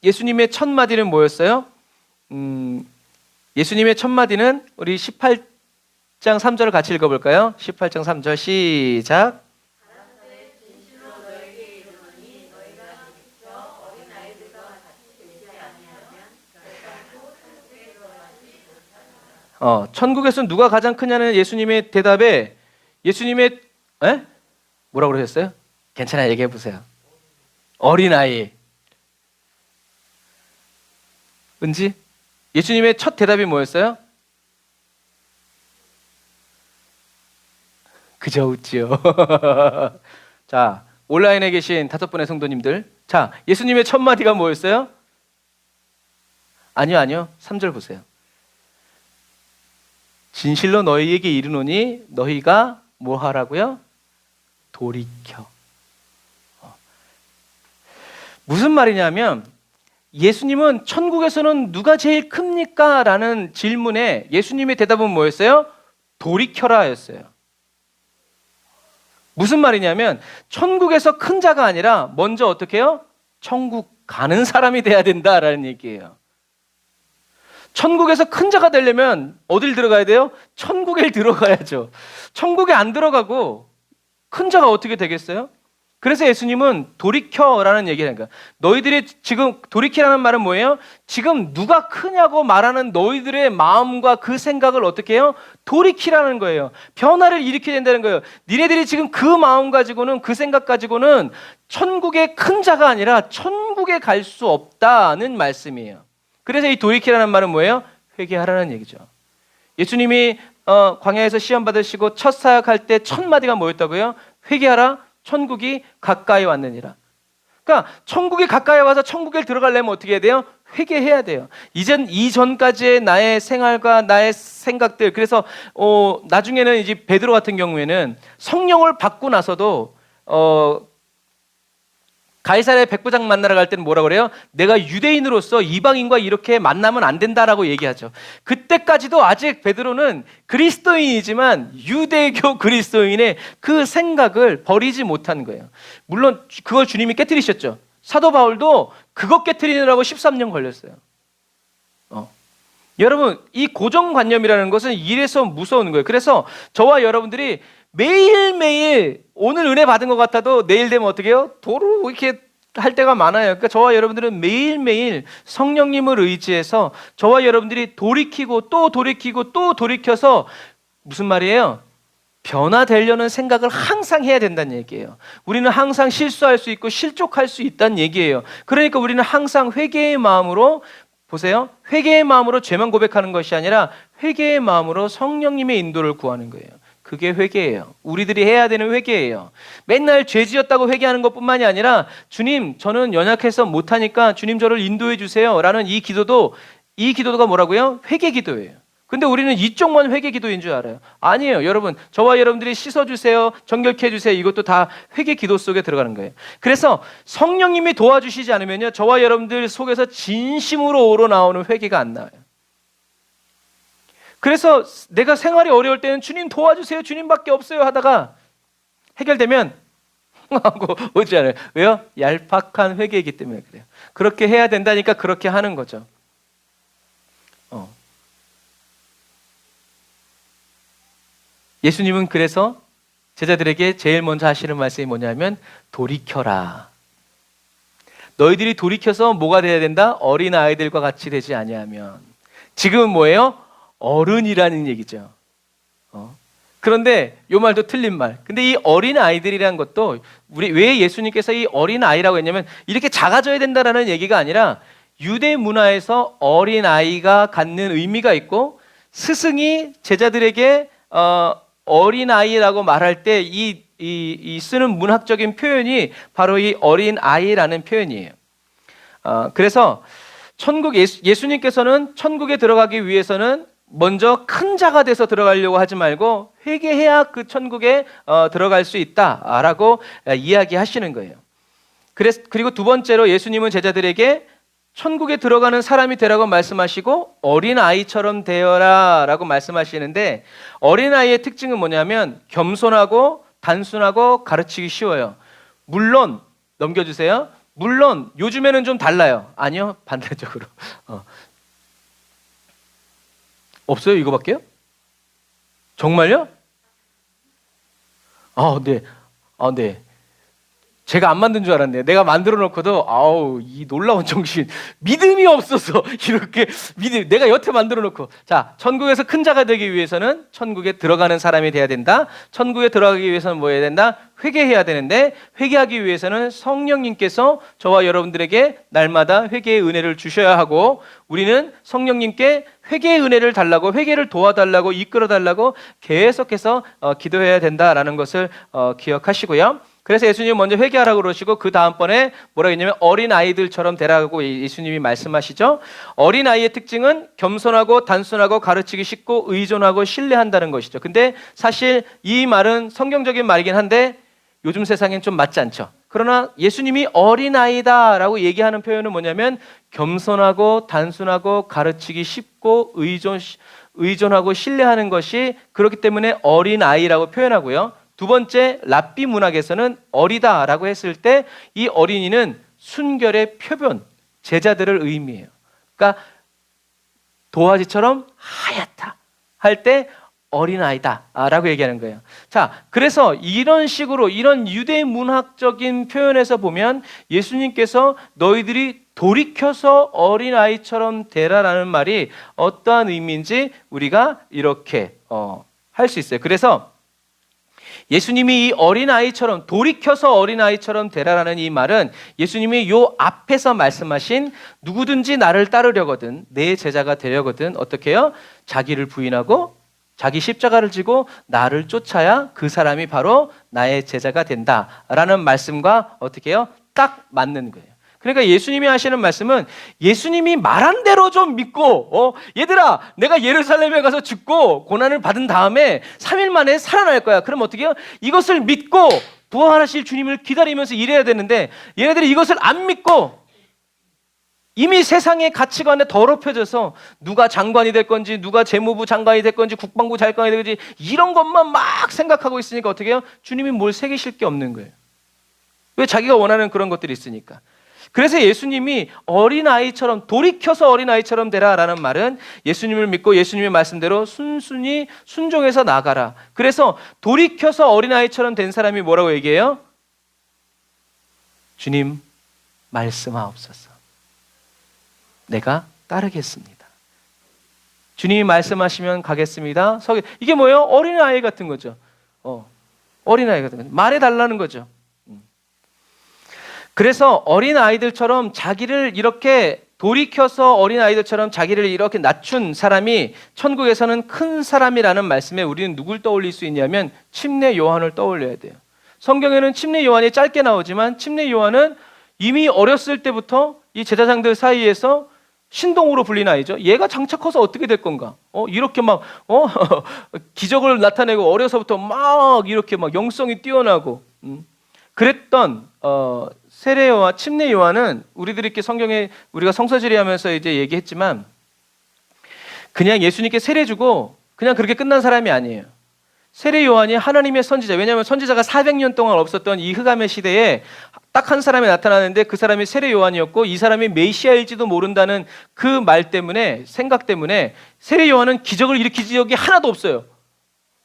예수님의 첫 마디는 뭐였어요? 예수님의 첫 마디는 우리 18장 3절을 같이 읽어볼까요? 18장 3절 시작. 천국에서 누가 가장 크냐는 예수님의 대답에 뭐라고 그러셨어요? 괜찮아요, 얘기해 보세요. 어린아이. 은지? 예수님의 첫 대답이 뭐였어요? 그저 웃지요. 자, 온라인에 계신 5분의 성도님들, 자, 예수님의 첫 마디가 뭐였어요? 아니요. 3절 보세요. 진실로 너희에게 이르노니 너희가 뭐 하라고요? 돌이켜. 무슨 말이냐면 예수님은 천국에서는 누가 제일 큽니까? 라는 질문에 예수님의 대답은 뭐였어요? 돌이켜라 였어요. 무슨 말이냐면 천국에서 큰 자가 아니라 먼저 어떻게 해요? 천국 가는 사람이 돼야 된다라는 얘기예요. 천국에서 큰 자가 되려면 어딜 들어가야 돼요? 천국에 들어가야죠. 천국에 안 들어가고 큰 자가 어떻게 되겠어요? 그래서 예수님은 돌이켜라는 얘기를 하니까 너희들이 지금 돌이키라는 말은 뭐예요? 지금 누가 크냐고 말하는 너희들의 마음과 그 생각을 어떻게 해요? 돌이키라는 거예요. 변화를 일으켜야 된다는 거예요. 니네들이 지금 그 마음 가지고는, 그 생각 가지고는 천국의 큰 자가 아니라 천국에 갈 수 없다는 말씀이에요. 그래서 이 돌이키라는 말은 뭐예요? 회개하라는 얘기죠. 예수님이 광야에서 시험 받으시고 첫 사역할 때 첫 마디가 뭐였다고요? 회개하라. 천국이 가까이 왔느니라. 그러니까 천국이 가까이 와서 천국에 들어가려면 어떻게 해야 돼요? 회개해야 돼요. 이전까지의 나의 생활과 나의 생각들, 그래서 나중에는 이제 베드로 같은 경우에는 성령을 받고 나서도 가이사랴 백부장 만나러 갈 때는 뭐라고 그래요? 내가 유대인으로서 이방인과 이렇게 만나면 안 된다라고 얘기하죠. 그때까지도 아직 베드로는 그리스도인이지만 유대교 그리스도인의 그 생각을 버리지 못한 거예요. 물론 그걸 주님이 깨트리셨죠. 사도 바울도 그것 깨트리느라고 13년 걸렸어요. 여러분, 이 고정관념이라는 것은 이래서 무서운 거예요. 그래서 저와 여러분들이 매일매일 오늘 은혜 받은 것 같아도 내일 되면 어떻게 해요? 도로 이렇게 할 때가 많아요. 그러니까 저와 여러분들은 매일매일 성령님을 의지해서 저와 여러분들이 돌이키고 또 돌이키고 또 돌이켜서 무슨 말이에요? 변화되려는 생각을 항상 해야 된다는 얘기예요. 우리는 항상 실수할 수 있고 실족할 수 있다는 얘기예요. 그러니까 우리는 항상 회개의 마음으로, 보세요, 회개의 마음으로 죄만 고백하는 것이 아니라 회개의 마음으로 성령님의 인도를 구하는 거예요. 그게 회개예요. 우리들이 해야 되는 회개예요. 맨날 죄 지었다고 회개하는 것뿐만이 아니라 주님, 저는 연약해서 못하니까 주님 저를 인도해 주세요 라는 이 기도가 뭐라고요? 회개 기도예요. 근데 우리는 이쪽만 회개 기도인 줄 알아요. 아니에요. 여러분, 저와 여러분들이 씻어주세요, 정결케 해주세요, 이것도 다 회개 기도 속에 들어가는 거예요. 그래서 성령님이 도와주시지 않으면요, 저와 여러분들 속에서 진심으로 우러나오는 회개가 안 나와요. 그래서 내가 생활이 어려울 때는 주님 도와주세요, 주님밖에 없어요 하다가 해결되면 하고 오지 않아요. 왜요? 얄팍한 회개이기 때문에 그래요. 그렇게 해야 된다니까 그렇게 하는 거죠. 예수님은 그래서 제자들에게 제일 먼저 하시는 말씀이 뭐냐면 돌이켜라. 너희들이 돌이켜서 뭐가 돼야 된다? 어린 아이들과 같이 되지 아니하면. 지금은 뭐예요? 어른이라는 얘기죠. 그런데 이 말도 틀린 말. 근데 이 어린 아이들이라는 것도 왜 예수님께서 이 어린 아이라고 했냐면 이렇게 작아져야 된다라는 얘기가 아니라 유대 문화에서 어린 아이가 갖는 의미가 있고 스승이 제자들에게 어린아이라고 말할 때 이 쓰는 문학적인 표현이 바로 이 어린아이라는 표현이에요. 그래서 예수님께서는 천국에 들어가기 위해서는 먼저 큰 자가 돼서 들어가려고 하지 말고 회개해야 그 천국에 들어갈 수 있다라고 이야기하시는 거예요. 그리고 두 번째로 예수님은 제자들에게 천국에 들어가는 사람이 되라고 말씀하시고 어린아이처럼 되어라 라고 말씀하시는데, 어린아이의 특징은 뭐냐면 겸손하고 단순하고 가르치기 쉬워요. 물론 넘겨주세요. 물론 요즘에는 좀 달라요. 아니요, 반대적으로 없어요? 이거밖에요? 정말요? 네. 제가 안 만든 줄 알았네요. 내가 만들어 놓고도 이 놀라운 정신, 믿음이 없어서 이렇게 내가 여태 만들어 놓고. 자, 천국에서 큰 자가 되기 위해서는 천국에 들어가는 사람이 돼야 된다. 천국에 들어가기 위해서는 뭐 해야 된다? 회개해야 되는데, 회개하기 위해서는 성령님께서 저와 여러분들에게 날마다 회개의 은혜를 주셔야 하고, 우리는 성령님께 회개의 은혜를 달라고, 회개를 도와달라고, 이끌어달라고 계속해서 기도해야 된다라는 것을 기억하시고요. 그래서 예수님은 먼저 회개하라고 그러시고 그 다음번에 뭐라고 했냐면 어린아이들처럼 되라고 예수님이 말씀하시죠. 어린아이의 특징은 겸손하고 단순하고 가르치기 쉽고 의존하고 신뢰한다는 것이죠. 근데 사실 이 말은 성경적인 말이긴 한데 요즘 세상엔 좀 맞지 않죠. 그러나 예수님이 어린아이다라고 얘기하는 표현은 뭐냐면 겸손하고 단순하고 가르치기 쉽고 의존하고 신뢰하는 것이, 그렇기 때문에 어린아이라고 표현하고요. 두 번째, 랍비 문학에서는 어리다라고 했을 때 이 어린이는 순결의 표변, 제자들을 의미해요. 그러니까 도화지처럼 하얗다 할 때 어린아이다라고 얘기하는 거예요. 자, 그래서 이런 식으로 이런 유대 문학적인 표현에서 보면 예수님께서 너희들이 돌이켜서 어린아이처럼 되라라는 말이 어떠한 의미인지 우리가 이렇게 할 수 있어요. 그래서 예수님이 이 어린아이처럼, 돌이켜서 어린아이처럼 되라라는 이 말은 예수님이 요 앞에서 말씀하신 누구든지 나를 따르려거든, 내 제자가 되려거든 어떻게 해요? 자기를 부인하고 자기 십자가를 지고 나를 쫓아야 그 사람이 바로 나의 제자가 된다라는 말씀과 어떻게 해요? 딱 맞는 거예요. 그러니까 예수님이 하시는 말씀은 예수님이 말한 대로 좀 믿고 얘들아, 내가 예루살렘에 가서 죽고 고난을 받은 다음에 3일 만에 살아날 거야. 그럼 어떻게 해요? 이것을 믿고 부활하실 주님을 기다리면서 일해야 되는데, 얘네들이 이것을 안 믿고 이미 세상의 가치관에 더럽혀져서 누가 장관이 될 건지, 누가 재무부 장관이 될 건지, 국방부 장관이 될 건지 이런 것만 막 생각하고 있으니까 어떻게 해요? 주님이 뭘 새기실 게 없는 거예요. 왜? 자기가 원하는 그런 것들이 있으니까. 그래서 예수님이 어린아이처럼, 돌이켜서 어린아이처럼 되라라는 말은 예수님을 믿고 예수님의 말씀대로 순순히 순종해서 나가라. 그래서 돌이켜서 어린아이처럼 된 사람이 뭐라고 얘기해요? 주님 말씀하옵소서. 내가 따르겠습니다. 주님이 말씀하시면 가겠습니다. 이게 뭐예요? 어린아이 같은 거죠. 어린아이 같은 거죠. 말해달라는 거죠. 그래서 어린아이들처럼 자기를 이렇게 돌이켜서 어린아이들처럼 자기를 이렇게 낮춘 사람이 천국에서는 큰 사람이라는 말씀에 우리는 누굴 떠올릴 수 있냐면 침례 요한을 떠올려야 돼요. 성경에는 침례 요한이 짧게 나오지만 침례 요한은 이미 어렸을 때부터 이 제사장들 사이에서 신동으로 불린 아이죠. 얘가 장차 커서 어떻게 될 건가? 이렇게 막 기적을 나타내고 어려서부터 막 이렇게 막 영성이 뛰어나고 그랬던 세례 요한, 침례 요한은 우리들이 이렇게 성경에 우리가 성서지리하면서 이제 얘기했지만 그냥 예수님께 세례 주고 그냥 그렇게 끝난 사람이 아니에요. 세례 요한이 하나님의 선지자, 왜냐하면 선지자가 400년 동안 없었던 이 흑암의 시대에 딱 한 사람이 나타나는데 그 사람이 세례 요한이었고 이 사람이 메시아일지도 모른다는 그 말 때문에, 생각 때문에 세례 요한은 기적을 일으키는 적이 하나도 없어요.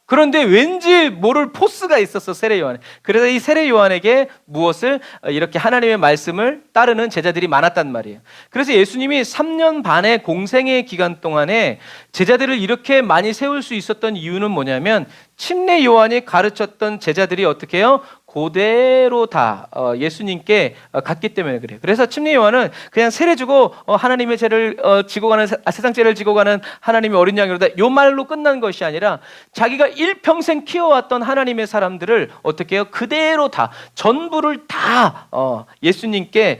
그런데 왠지 모를 포스가 있었어, 세례 요한. 그래서 이 세례 요한에게 무엇을 이렇게 하나님의 말씀을 따르는 제자들이 많았단 말이에요. 그래서 예수님이 3년 반의 공생의 기간 동안에 제자들을 이렇게 많이 세울 수 있었던 이유는 뭐냐면 침례 요한이 가르쳤던 제자들이 어떻게 해요? 그대로 다 예수님께 갔기 때문에 그래요. 그래서 침례 요한은 그냥 세례 주고 하나님의 죄를 지고 가는, 세상 죄를 지고 가는 하나님의 어린 양이로다, 요 말로 끝난 것이 아니라 자기가 일평생 키워왔던 하나님의 사람들을 어떻게 해요? 그대로 다, 전부를 다 예수님께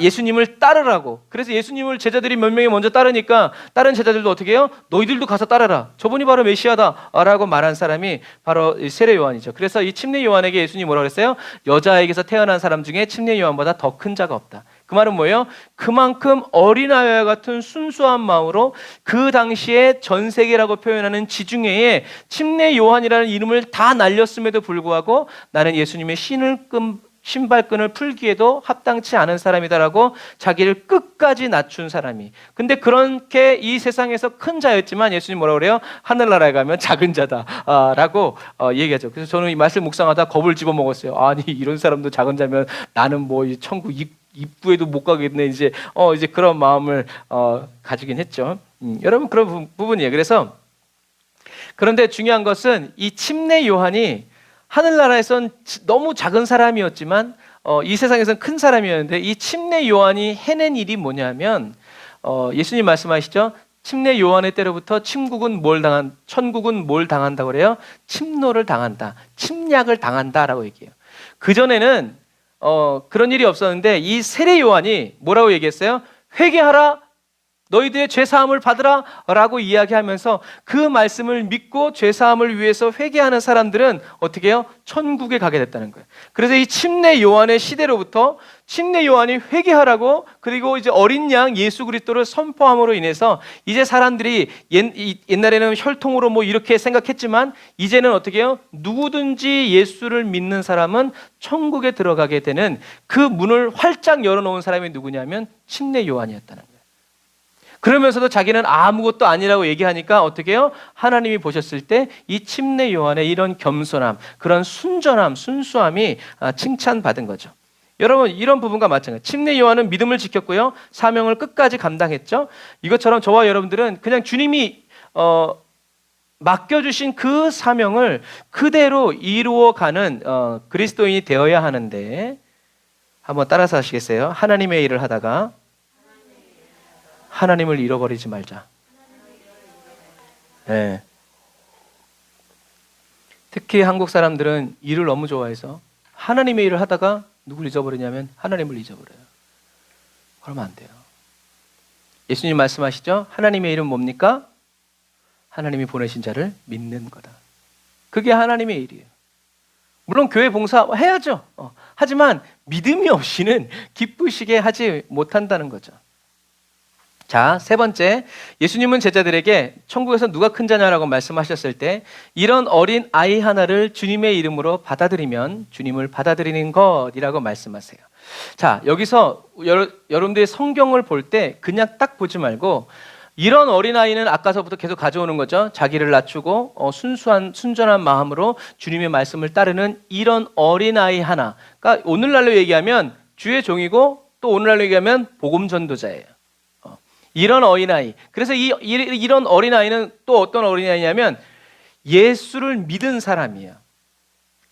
예수님을 따르라고. 그래서 예수님을 제자들이 몇 명이 먼저 따르니까 다른 제자들도 어떻게 해요? 너희들도 가서 따르라, 저분이 바로 메시아다 라고 말한 사람이 바로 세례 요한이죠. 그래서 이 침례 요한에게 예수님이 뭐라고 그랬어요? 여자에게서 태어난 사람 중에 침례 요한보다 더 큰 자가 없다. 그 말은 뭐예요? 그만큼 어린아이와 같은 순수한 마음으로 그 당시에 전 세계라고 표현하는 지중해에 침례 요한이라는 이름을 다 날렸음에도 불구하고 나는 예수님의 신발끈을 풀기에도 합당치 않은 사람이다라고 자기를 끝까지 낮춘 사람이. 근데 그렇게 이 세상에서 큰 자였지만 예수님 뭐라고 그래요? 하늘나라에 가면 작은 자다라고 얘기하죠. 그래서 저는 이 말씀 묵상하다 겁을 집어먹었어요. 아니, 이런 사람도 작은 자면 나는 뭐 이 천국 입구에도 못 가겠네. 이제 그런 마음을 가지긴 했죠. 여러분, 그런 부분이에요. 그래서 그런데 중요한 것은 이 침례 요한이 하늘나라에선 너무 작은 사람이었지만 이 세상에선 큰 사람이었는데 이 침례 요한이 해낸 일이 뭐냐면 예수님 말씀하시죠. 침례 요한의 때로부터 천국은 뭘 당한다고 그래요? 침노를 당한다, 침략을 당한다라고 얘기해요. 그전에는 그런 일이 없었는데 이 세례 요한이 뭐라고 얘기했어요? 회개하라, 너희들의 죄사함을 받으라 라고 이야기하면서 그 말씀을 믿고 죄사함을 위해서 회개하는 사람들은 어떻게 해요? 천국에 가게 됐다는 거예요. 그래서 이 침례 요한의 시대로부터 침례 요한이 회개하라고, 그리고 이제 어린 양 예수 그리스도를 선포함으로 인해서 이제 사람들이 옛날에는 혈통으로 뭐 이렇게 생각했지만 이제는 어떻게 해요? 누구든지 예수를 믿는 사람은 천국에 들어가게 되는 그 문을 활짝 열어놓은 사람이 누구냐면 침례 요한이었다는 거예요. 그러면서도 자기는 아무것도 아니라고 얘기하니까 어떻게 해요? 하나님이 보셨을 때 이 침례 요한의 이런 겸손함, 그런 순전함, 순수함이 칭찬받은 거죠. 여러분, 이런 부분과 마찬가지. 침례 요한은 믿음을 지켰고요, 사명을 끝까지 감당했죠. 이것처럼 저와 여러분들은 그냥 주님이 맡겨주신 그 사명을 그대로 이루어가는 그리스도인이 되어야 하는데, 한번 따라서 하시겠어요? 하나님의 일을 하다가 하나님을 잃어버리지 말자. 네. 특히 한국 사람들은 일을 너무 좋아해서 하나님의 일을 하다가 누굴 잊어버리냐면 하나님을 잊어버려요. 그러면 안 돼요. 예수님 말씀하시죠? 하나님의 일은 뭡니까? 하나님이 보내신 자를 믿는 거다. 그게 하나님의 일이에요. 물론 교회 봉사 해야죠. 하지만 믿음이 없이는 기쁘시게 하지 못한다는 거죠. 자, 세 번째, 예수님은 제자들에게 천국에서 누가 큰 자냐라고 말씀하셨을 때 이런 어린 아이 하나를 주님의 이름으로 받아들이면 주님을 받아들이는 것이라고 말씀하세요. 자, 여기서 여러분들이 성경을 볼 때 그냥 딱 보지 말고 이런 어린아이는 아까서부터 계속 가져오는 거죠. 자기를 낮추고 순전한 마음으로 주님의 말씀을 따르는 이런 어린아이 하나. 그러니까 오늘날로 얘기하면 주의 종이고 또 오늘날로 얘기하면 복음 전도자예요. 이런 어린아이. 그래서 이런 어린아이는 또 어떤 어린아이냐면 예수를 믿은 사람이에요.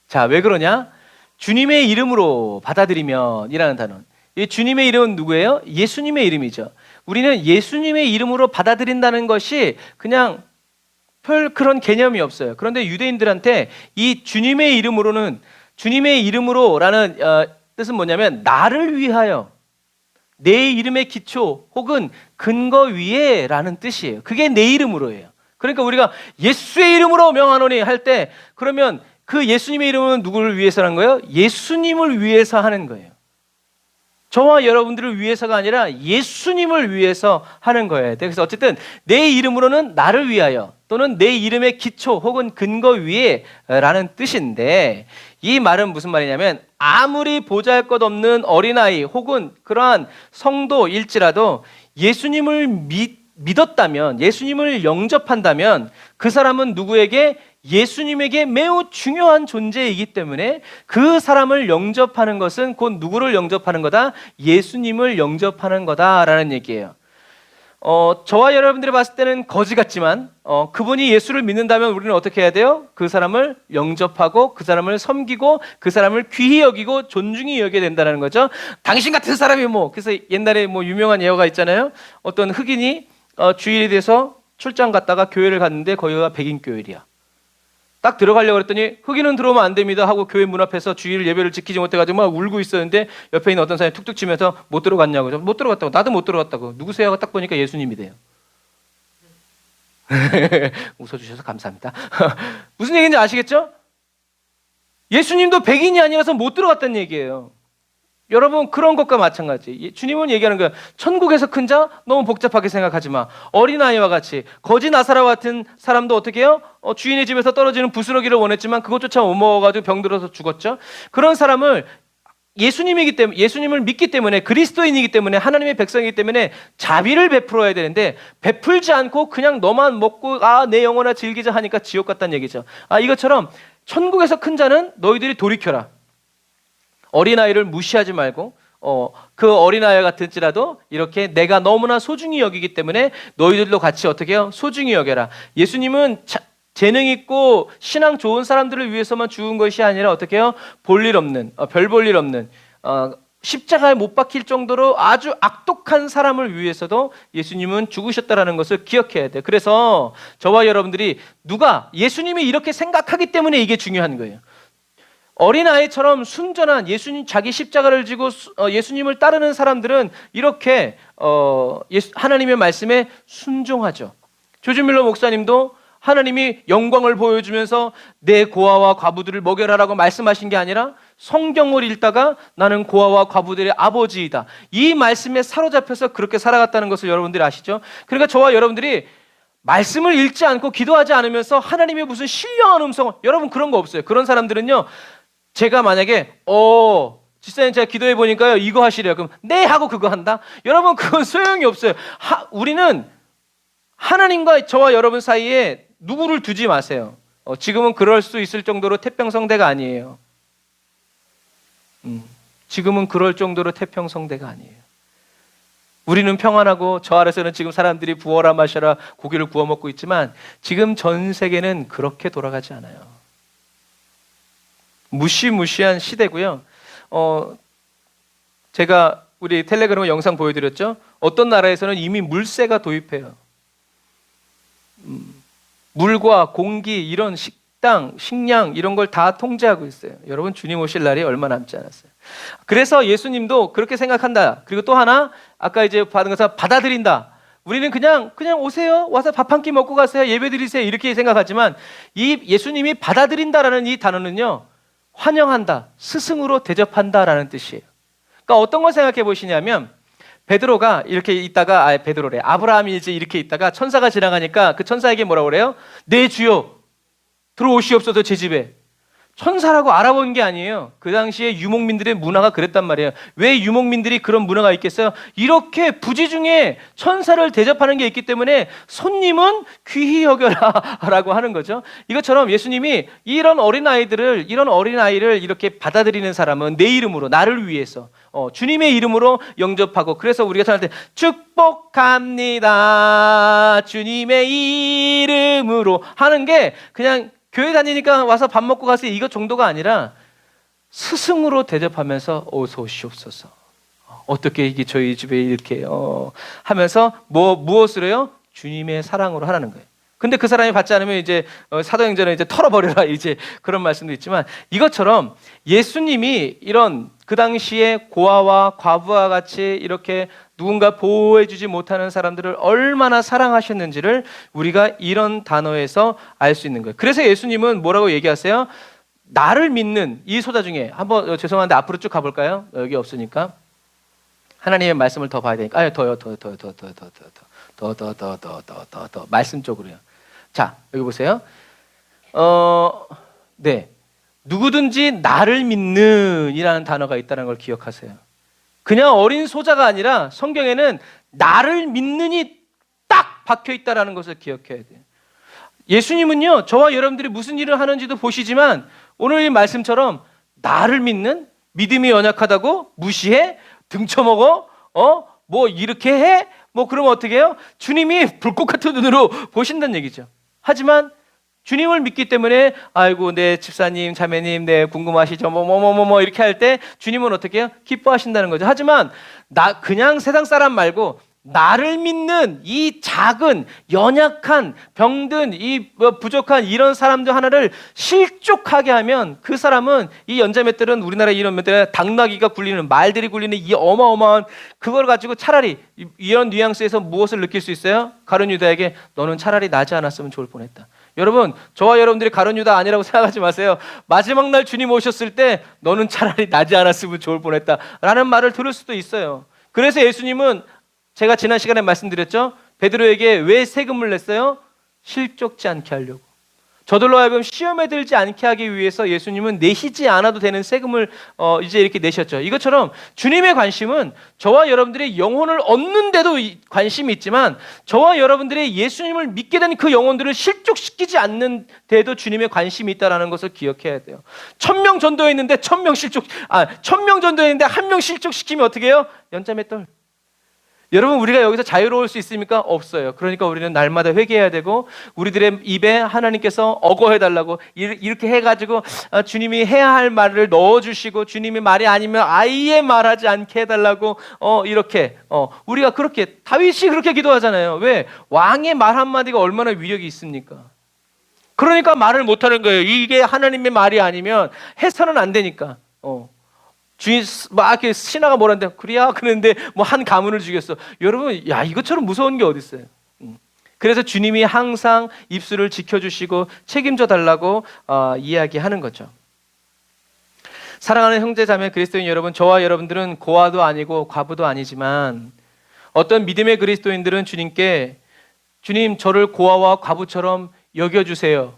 자, 왜 그러냐? 주님의 이름으로 받아들이면 이라는 단어. 이 주님의 이름은 누구예요? 예수님의 이름이죠. 우리는 예수님의 이름으로 받아들인다는 것이 그냥 별 그런 개념이 없어요. 그런데 유대인들한테 이 주님의 이름으로는, 주님의 이름으로라는 뜻은 뭐냐면 나를 위하여, 내 이름의 기초 혹은 근거 위에라는 뜻이에요. 그게 내 이름으로예요. 그러니까 우리가 예수의 이름으로 명하노니 할 때, 그러면 그 예수님의 이름은 누구를 위해서라는 거예요? 예수님을 위해서 하는 거예요. 저와 여러분들을 위해서가 아니라 예수님을 위해서 하는 거예요. 그래서 어쨌든 내 이름으로는 나를 위하여, 또는 내 이름의 기초 혹은 근거 위에 라는 뜻인데, 이 말은 무슨 말이냐면 아무리 보잘것없는 어린아이 혹은 그러한 성도일지라도 예수님을 믿었다면, 예수님을 영접한다면 그 사람은 누구에게? 예수님에게 매우 중요한 존재이기 때문에 그 사람을 영접하는 것은 곧 누구를 영접하는 거다? 예수님을 영접하는 거다라는 얘기예요. 저와 여러분들이 봤을 때는 거지 같지만 그분이 예수를 믿는다면 우리는 어떻게 해야 돼요? 그 사람을 영접하고 그 사람을 섬기고 그 사람을 귀히 여기고 존중히 여겨야 된다는 거죠. 당신 같은 사람이 그래서 옛날에 유명한 예화가 있잖아요. 어떤 흑인이 주일에 대해서 출장 갔다가 교회를 갔는데 거기가 백인 교회야. 딱 들어가려고 그랬더니 흑인은 들어오면 안 됩니다 하고 교회 문 앞에서 주일 예배를 지키지 못해가지고 막 울고 있었는데 옆에 있는 어떤 사람이 툭툭 치면서 못 들어갔냐고. 못 들어갔다고. 나도 못 들어갔다고. 누구세요? 딱 보니까 예수님이래요. 웃어주셔서 감사합니다. 무슨 얘기인지 아시겠죠? 예수님도 백인이 아니라서 못 들어갔다는 얘기예요. 여러분, 그런 것과 마찬가지. 주님은 얘기하는 거야. 천국에서 큰 자 너무 복잡하게 생각하지 마. 어린아이와 같이. 거지 나사라 같은 사람도 어떻게 해요? 주인의 집에서 떨어지는 부스러기를 원했지만 그것조차 못 먹어가지고 병들어서 죽었죠. 그런 사람을 예수님이기 때문에, 예수님을 믿기 때문에, 그리스도인이기 때문에, 하나님의 백성이기 때문에 자비를 베풀어야 되는데 베풀지 않고 그냥 너만 먹고 내 영혼아 즐기자 하니까 지옥 같다는 얘기죠. 이것처럼 천국에서 큰 자는 너희들이 돌이켜라. 어린아이를 무시하지 말고 그 어린아이 같을지라도 이렇게 내가 너무나 소중히 여기기 때문에 너희들도 같이 어떻게 해요? 소중히 여겨라. 예수님은 재능 있고 신앙 좋은 사람들을 위해서만 죽은 것이 아니라 어떻게 해요? 볼 일 없는, 별 볼 일 없는, 십자가에 못 박힐 정도로 아주 악독한 사람을 위해서도 예수님은 죽으셨다라는 것을 기억해야 돼요. 그래서 저와 여러분들이 예수님이 이렇게 생각하기 때문에 이게 중요한 거예요. 어린아이처럼 순전한 예수님, 자기 십자가를 지고 예수님을 따르는 사람들은 이렇게 하나님의 말씀에 순종하죠. 조지 밀러 목사님도 하나님이 영광을 보여주면서 내 고아와 과부들을 먹여라라고 말씀하신 게 아니라 성경을 읽다가 나는 고아와 과부들의 아버지이다. 이 말씀에 사로잡혀서 그렇게 살아갔다는 것을 여러분들이 아시죠? 그러니까 저와 여러분들이 말씀을 읽지 않고 기도하지 않으면서 하나님의 무슨 신령한 음성, 여러분 그런 거 없어요. 그런 사람들은요, 제가 만약에 집사님 제가 기도해 보니까요 이거 하시래요. 그럼 네 하고 그거 한다? 여러분 그건 소용이 없어요. 우리는 하나님과 저와 여러분 사이에 누구를 두지 마세요. 지금은 그럴 수 있을 정도로 태평성대가 아니에요. 지금은 그럴 정도로 태평성대가 아니에요. 우리는 평안하고 저 아래서는 지금 사람들이 부어라 마셔라 고기를 구워 먹고 있지만 지금 전 세계는 그렇게 돌아가지 않아요. 무시무시한 시대고요. 제가 우리 텔레그램 영상 보여드렸죠. 어떤 나라에서는 이미 물세가 도입해요. 물과 공기, 이런 식당, 식량 이런 걸 다 통제하고 있어요. 여러분 주님 오실 날이 얼마 남지 않았어요. 그래서 예수님도 그렇게 생각한다. 그리고 또 하나 아까 이제 받은 것을 받아들인다. 우리는 그냥 오세요. 와서 밥 한 끼 먹고 가세요. 예배 드리세요. 이렇게 생각하지만 이 예수님이 받아들인다라는 이 단어는요. 환영한다, 스승으로 대접한다라는 뜻이에요. 그러니까 어떤 걸 생각해 보시냐면 베드로가 이렇게 있다가 아브라함이 이제 이렇게 있다가 천사가 지나가니까 그 천사에게 뭐라고 그래요? 네 주여 들어오시옵소서 제 집에. 천사라고 알아본 게 아니에요. 그 당시에 유목민들의 문화가 그랬단 말이에요. 왜 유목민들이 그런 문화가 있겠어요? 이렇게 부지중에 천사를 대접하는 게 있기 때문에 손님은 귀히 여겨라 라고 하는 거죠. 이것처럼 예수님이 이런 어린아이를 이렇게 받아들이는 사람은 내 이름으로, 나를 위해서 주님의 이름으로 영접하고, 그래서 우리가 전할 때 축복합니다 주님의 이름으로 하는 게 그냥 교회 다니니까 와서 밥 먹고 가세요 이것 정도가 아니라 스승으로 대접하면서 어서 오시옵소서. 어떻게 이게 저희 집에 이렇게 하면서 무엇으로요? 주님의 사랑으로 하라는 거예요. 근데 그 사람이 받지 않으면 이제 사도행전에 이제 털어버려라 이제 그런 말씀도 있지만, 이것처럼 예수님이 이런 그 당시에 고아와 과부와 같이 이렇게 누군가 보호해주지 못하는 사람들을 얼마나 사랑하셨는지를 우리가 이런 단어에서 알 수 있는 거예요. 그래서 예수님은 뭐라고 얘기하세요? 나를 믿는 이 소자 중에 한번, 죄송한데 앞으로 쭉 가볼까요? 여기 없으니까 하나님의 말씀을 더 봐야 되니까, 아니 더 말씀 쪽으로요. 자, 여기 보세요. 네, 누구든지 나를 믿는 이라는 단어가 있다는 걸 기억하세요. 그냥 어린 소자가 아니라 성경에는 나를 믿는이 딱 박혀 있다는 것을 기억해야 돼요. 예수님은요, 저와 여러분들이 무슨 일을 하는지도 보시지만 오늘 이 말씀처럼 나를 믿는, 믿음이 연약하다고 무시해? 등쳐먹어? 뭐 이렇게 해? 뭐 그러면 어떻게 해요? 주님이 불꽃 같은 눈으로 보신다는 얘기죠. 하지만 주님을 믿기 때문에 아이고 네 집사님 자매님 네 궁금하시죠 뭐 이렇게 할 때 주님은 어떻게 해요? 기뻐하신다는 거죠. 하지만 나 그냥 세상 사람 말고 나를 믿는 이 작은 연약한 병든 이 부족한 이런 사람들 하나를 실족하게 하면 그 사람은, 이 연자맷들은 우리나라 이런 맷들 당나귀가 굴리는, 말들이 굴리는 이 어마어마한 그걸 가지고 차라리 이런 뉘앙스에서 무엇을 느낄 수 있어요? 가룟 유다에게 너는 차라리 나지 않았으면 좋을 뻔했다. 여러분, 저와 여러분들이 가룟 유다 아니라고 생각하지 마세요. 마지막 날 주님 오셨을 때 너는 차라리 나지 않았으면 좋을 뻔했다 라는 말을 들을 수도 있어요. 그래서 예수님은, 제가 지난 시간에 말씀드렸죠, 베드로에게 왜 세금을 냈어요? 실족지 않게 하려고. 저들로 하여금 시험에 들지 않게 하기 위해서 예수님은 내시지 않아도 되는 세금을 이제 이렇게 내셨죠. 이것처럼 주님의 관심은 저와 여러분들의 영혼을 얻는 데도 관심이 있지만, 저와 여러분들의 예수님을 믿게 된 그 영혼들을 실족시키지 않는 데도 주님의 관심이 있다는 것을 기억해야 돼요. 1000명 전도했는데 1000명 전도했는데 1명 실족시키면 어떻게 해요? 연자맷돌. 여러분, 우리가 여기서 자유로울 수 있습니까? 없어요. 그러니까 우리는 날마다 회개해야 되고, 우리들의 입에 하나님께서 어거해달라고 이렇게 해가지고 주님이 해야 할 말을 넣어주시고, 주님이 말이 아니면 아예 말하지 않게 해달라고 이렇게 우리가 그렇게, 다윗이 그렇게 기도하잖아요. 왜? 왕의 말 한마디가 얼마나 위력이 있습니까? 그러니까 말을 못하는 거예요. 이게 하나님의 말이 아니면 해서는 안 되니까. 주인 막 이렇게 신하가 뭐라는데 그래야 그러는데 뭐 한 가문을 죽였어. 여러분, 야 이것처럼 무서운 게 어디 있어요? 그래서 주님이 항상 입술을 지켜주시고 책임져 달라고 이야기하는 거죠. 사랑하는 형제자매 그리스도인 여러분, 저와 여러분들은 고아도 아니고 과부도 아니지만 어떤 믿음의 그리스도인들은 주님께, 주님 저를 고아와 과부처럼 여겨주세요.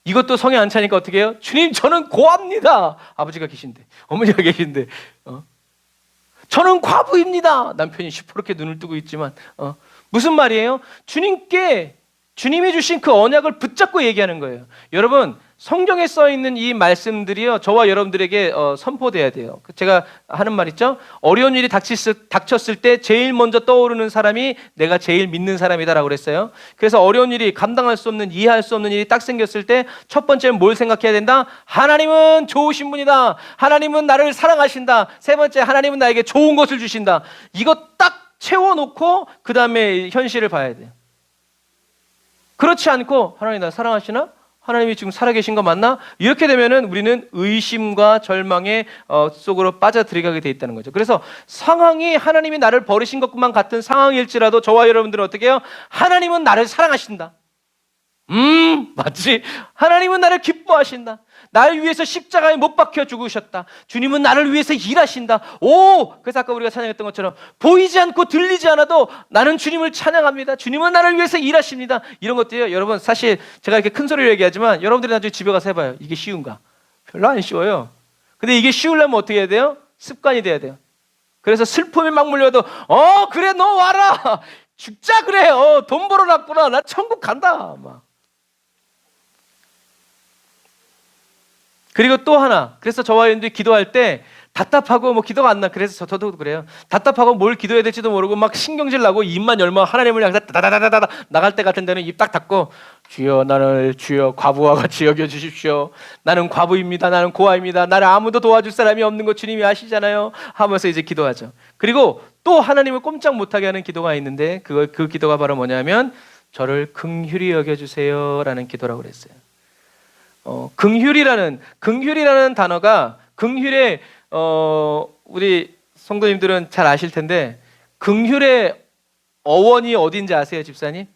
이것도 성에 안 차니까 어떻게 해요? 주님 저는 고아입니다. 아버지가 계신데, 어머니가 계신데, 저는 과부입니다. 남편이 시퍼렇게 눈을 뜨고 있지만 무슨 말이에요? 주님이 주신 그 언약을 붙잡고 얘기하는 거예요. 여러분, 성경에 써 있는 이 말씀들이요, 저와 여러분들에게 선포돼야 돼요. 제가 하는 말 있죠? 어려운 일이 닥쳤을 때 제일 먼저 떠오르는 사람이 내가 제일 믿는 사람이다라고 그랬어요. 그래서 어려운 일이, 감당할 수 없는, 이해할 수 없는 일이 딱 생겼을 때 첫 번째는 뭘 생각해야 된다? 하나님은 좋으신 분이다. 하나님은 나를 사랑하신다. 세 번째, 하나님은 나에게 좋은 것을 주신다. 이거 딱 채워놓고 그 다음에 현실을 봐야 돼요. 그렇지 않고 하나님 나를 사랑하시나? 하나님이 지금 살아계신 거 맞나? 이렇게 되면은 우리는 의심과 절망의 속으로 빠져들어가게 돼 있다는 거죠. 그래서 상황이 하나님이 나를 버리신 것만 같은 상황일지라도 저와 여러분들은 어떻게 해요? 하나님은 나를 사랑하신다. 맞지? 하나님은 나를 기뻐하신다. 나를 위해서 십자가에 못 박혀 죽으셨다. 주님은 나를 위해서 일하신다. 그래서 아까 우리가 찬양했던 것처럼 보이지 않고 들리지 않아도 나는 주님을 찬양합니다. 주님은 나를 위해서 일하십니다. 이런 것들이요, 여러분, 사실 제가 이렇게 큰 소리로 얘기하지만 여러분들이 나중에 집에 가서 해봐요. 이게 쉬운가? 별로 안 쉬워요. 근데 이게 쉬우려면 어떻게 해야 돼요? 습관이 돼야 돼요. 그래서 슬픔이 막 몰려도 그래 너 와라. 죽자 그래. 돈 벌어놨구나. 나 천국 간다. 막. 그리고 또 하나, 그래서 저와 여러분들이 기도할 때 답답하고 뭐 기도가 안 나. 그래서 저도 그래요. 답답하고 뭘 기도해야 될지도 모르고 막 신경질 나고 입만 열면 하나님을 향해서 다다다다다 나갈 때 같은 데는 입 딱 닫고 주여, 나를 주여 과부와 같이 여겨주십시오. 나는 과부입니다. 나는 고아입니다. 나를 아무도 도와줄 사람이 없는 거 주님이 아시잖아요 하면서 이제 기도하죠. 그리고 또 하나님을 꼼짝 못하게 하는 기도가 있는데 그 기도가 바로 뭐냐면 저를 긍휼히 여겨주세요 라는 기도라고 그랬어요. 긍휼이라는 단어가 긍휼의 우리 성도님들은 잘 아실 텐데 긍휼의 어원이 어딘지 아세요, 집사님?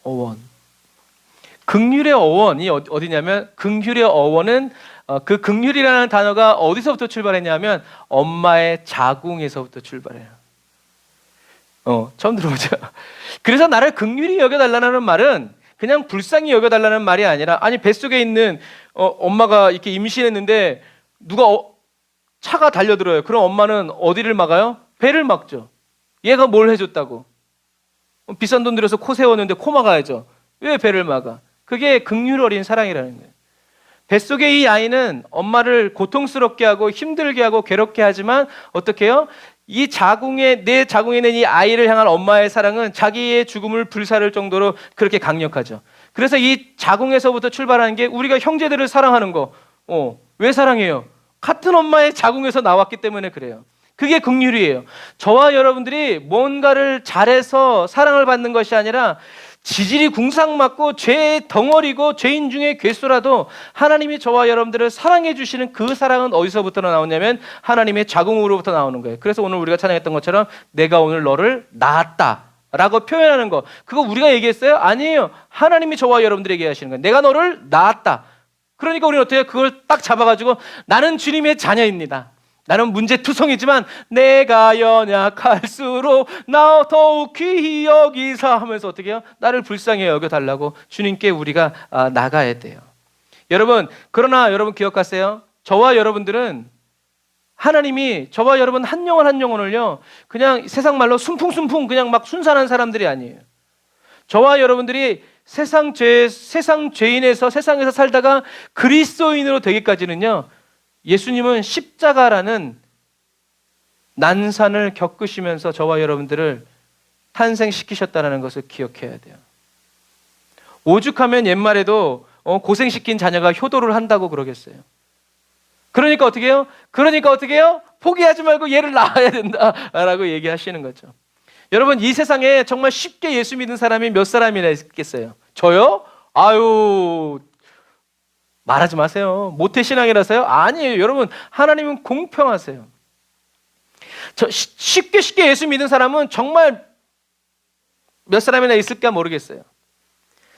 어원. 긍휼의 어원이 어디냐면 긍휼의 어원은 그 긍휼이라는 단어가 어디서부터 출발했냐면 엄마의 자궁에서부터 출발해요. 처음 들어보죠? 그래서 나를 긍휼히 여겨달라는 말은 그냥 불쌍히 여겨달라는 말이 아니라 아니 뱃속에 있는 엄마가 이렇게 임신했는데 누가 차가 달려들어요. 그럼 엄마는 어디를 막아요? 배를 막죠. 얘가 뭘 해줬다고? 비싼 돈 들여서 코 세웠는데 코 막아야죠. 왜 배를 막아? 그게 긍휼 어린 사랑이라는 거예요. 뱃속의 이 아이는 엄마를 고통스럽게 하고 힘들게 하고 괴롭게 하지만 어떻게 해요? 내 자궁에 있는 이 아이를 향한 엄마의 사랑은 자기의 죽음을 불사를 정도로 그렇게 강력하죠. 그래서 이 자궁에서부터 출발하는 게 우리가 형제들을 사랑하는 거. 왜 사랑해요? 같은 엄마의 자궁에서 나왔기 때문에 그래요. 그게 긍휼이에요. 저와 여러분들이 뭔가를 잘해서 사랑을 받는 것이 아니라 지질이 궁상맞고 죄의 덩어리고 죄인 중에 괴수라도 하나님이 저와 여러분들을 사랑해 주시는 그 사랑은 어디서부터 나오냐면 하나님의 자궁으로부터 나오는 거예요. 그래서 오늘 우리가 찬양했던 것처럼 내가 오늘 너를 낳았다 라고 표현하는 거, 그거 우리가 얘기했어요? 아니에요. 하나님이 저와 여러분들에게 얘기하시는 거예요. 내가 너를 낳았다. 그러니까 우리는 어떻게 해요? 그걸 딱 잡아가지고 나는 주님의 자녀입니다. 나는 문제투성이지만 내가 연약할수록 나 더욱 귀히 여기사 하면서 어떻게 해요? 나를 불쌍히 여겨달라고 주님께 우리가 나가야 돼요. 여러분, 그러나 여러분 기억하세요. 저와 여러분들은 하나님이 저와 여러분 한 영혼 한 영혼을요 그냥 세상 말로 순풍순풍 그냥 막 순산한 사람들이 아니에요. 저와 여러분들이 세상 죄인에서 세상에서 살다가 그리스도인으로 되기까지는요 예수님은 십자가라는 난산을 겪으시면서 저와 여러분들을 탄생시키셨다는 것을 기억해야 돼요. 오죽하면 옛말에도 고생시킨 자녀가 효도를 한다고 그러겠어요. 그러니까 어떻게 해요? 포기하지 말고 얘를 낳아야 된다라고 얘기하시는 거죠. 여러분, 이 세상에 정말 쉽게 예수 믿는 사람이 몇 사람이나 있겠어요? 저요? 아유, 말하지 마세요. 모태신앙이라서요? 아니에요. 여러분, 하나님은 공평하세요. 쉽게 예수 믿는 사람은 정말 몇 사람이나 있을까 모르겠어요.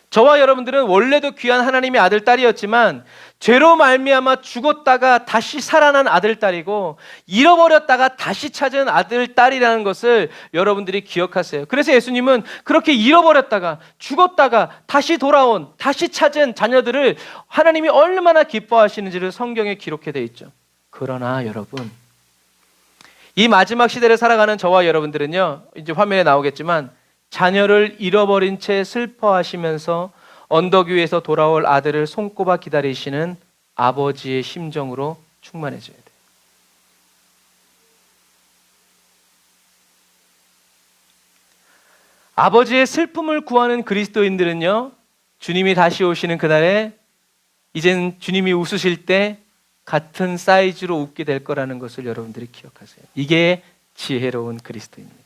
저와 여러분들은 원래도 귀한 하나님의 아들, 딸이었지만 죄로 말미암아 죽었다가 다시 살아난 아들, 딸이고 잃어버렸다가 다시 찾은 아들, 딸이라는 것을 여러분들이 기억하세요. 그래서 예수님은 그렇게 잃어버렸다가 죽었다가 다시 돌아온, 다시 찾은 자녀들을 하나님이 얼마나 기뻐하시는지를 성경에 기록해 되어 있죠. 그러나 여러분, 이 마지막 시대를 살아가는 저와 여러분들은요, 이제 화면에 나오겠지만 자녀를 잃어버린 채 슬퍼하시면서 언덕 위에서 돌아올 아들을 손꼽아 기다리시는 아버지의 심정으로 충만해져야 돼요. 아버지의 슬픔을 구하는 그리스도인들은요, 주님이 다시 오시는 그날에 이젠 주님이 웃으실 때 같은 사이즈로 웃게 될 거라는 것을 여러분들이 기억하세요. 이게 지혜로운 그리스도입니다.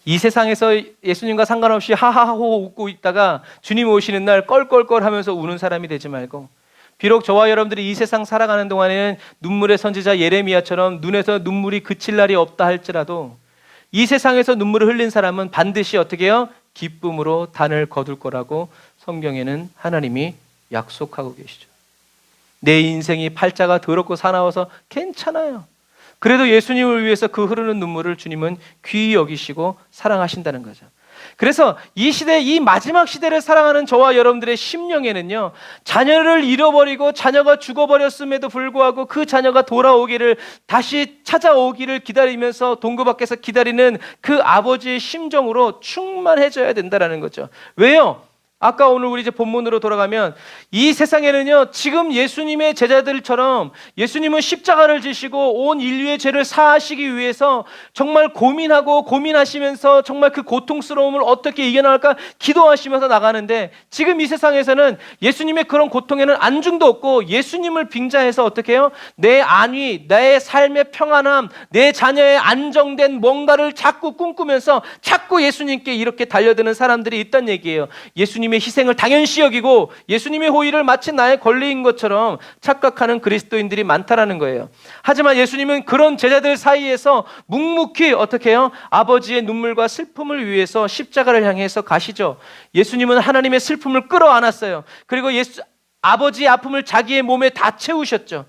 이 세상에서 예수님과 상관없이 하하호 웃고 있다가 주님 오시는 날 껄껄껄 하면서 우는 사람이 되지 말고, 비록 저와 여러분들이 이 세상 살아가는 동안에는 눈물의 선지자 예레미야처럼 눈에서 눈물이 그칠 날이 없다 할지라도 이 세상에서 눈물을 흘린 사람은 반드시 어떻게 해요? 기쁨으로 단을 거둘 거라고 성경에는 하나님이 약속하고 계시죠. 내 인생이 팔자가 더럽고 사나워서 괜찮아요. 그래도 예수님을 위해서 그 흐르는 눈물을 주님은 귀히 여기시고 사랑하신다는 거죠. 그래서 이 시대, 이 마지막 시대를 살아가는 저와 여러분들의 심령에는요, 자녀를 잃어버리고 자녀가 죽어버렸음에도 불구하고 그 자녀가 돌아오기를, 다시 찾아오기를 기다리면서 동거 밖에서 기다리는 그 아버지의 심정으로 충만해져야 된다는 거죠. 왜요? 아까 오늘 우리 이제 본문으로 돌아가면 이 세상에는요, 지금 예수님의 제자들처럼 예수님은 십자가를 지시고 온 인류의 죄를 사하시기 위해서 정말 고민하고 고민하시면서 정말 그 고통스러움을 어떻게 이겨나갈까 기도하시면서 나가는데, 지금 이 세상에서는 예수님의 그런 고통에는 안중도 없고 예수님을 빙자해서 어떻게 해요? 내 안위, 내 삶의 평안함, 내 자녀의 안정된 뭔가를 자꾸 꿈꾸면서 자꾸 예수님께 이렇게 달려드는 사람들이 있다는 얘기예요. 예수님의 희생을 당연시 여기고 예수님의 호의를 마치 나의 권리인 것처럼 착각하는 그리스도인들이 많다라는 거예요. 하지만 예수님은 그런 제자들 사이에서 묵묵히 어떻게 해요? 아버지의 눈물과 슬픔을 위해서 십자가를 향해서 가시죠. 예수님은 하나님의 슬픔을 끌어안았어요. 그리고 아버지의 아픔을 자기의 몸에 다 채우셨죠.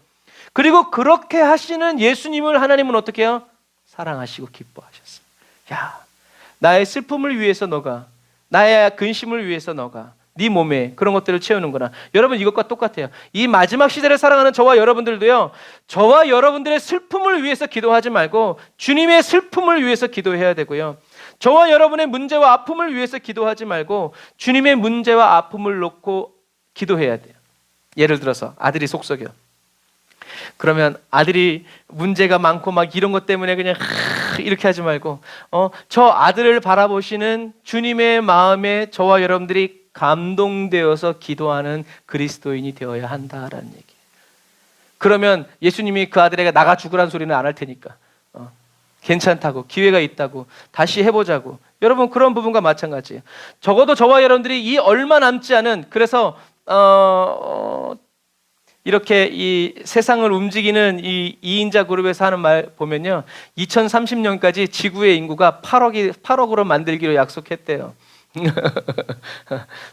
그리고 그렇게 하시는 예수님을 하나님은 어떻게 해요? 사랑하시고 기뻐하셨어요. 야, 나의 슬픔을 위해서 너가, 나의 근심을 위해서 너가 네 몸에 그런 것들을 채우는구나. 여러분, 이것과 똑같아요. 이 마지막 시대를 살아가는 저와 여러분들도요, 저와 여러분들의 슬픔을 위해서 기도하지 말고 주님의 슬픔을 위해서 기도해야 되고요, 저와 여러분의 문제와 아픔을 위해서 기도하지 말고 주님의 문제와 아픔을 놓고 기도해야 돼요. 예를 들어서 아들이 속썩여. 그러면 아들이 문제가 많고 막 이런 것 때문에 그냥 이렇게 하지 말고 저 아들을 바라보시는 주님의 마음에 저와 여러분들이 감동되어서 기도하는 그리스도인이 되어야 한다라는 얘기예요. 그러면 예수님이 그 아들에게 나가 죽으라는 소리는 안 할 테니까 괜찮다고, 기회가 있다고, 다시 해보자고. 여러분, 그런 부분과 마찬가지예요. 적어도 저와 여러분들이 이 얼마 남지 않은, 그래서 이렇게 이 세상을 움직이는 이 2인자 그룹에서 하는 말 보면요, 2030년까지 지구의 인구가 8억으로 만들기로 약속했대요.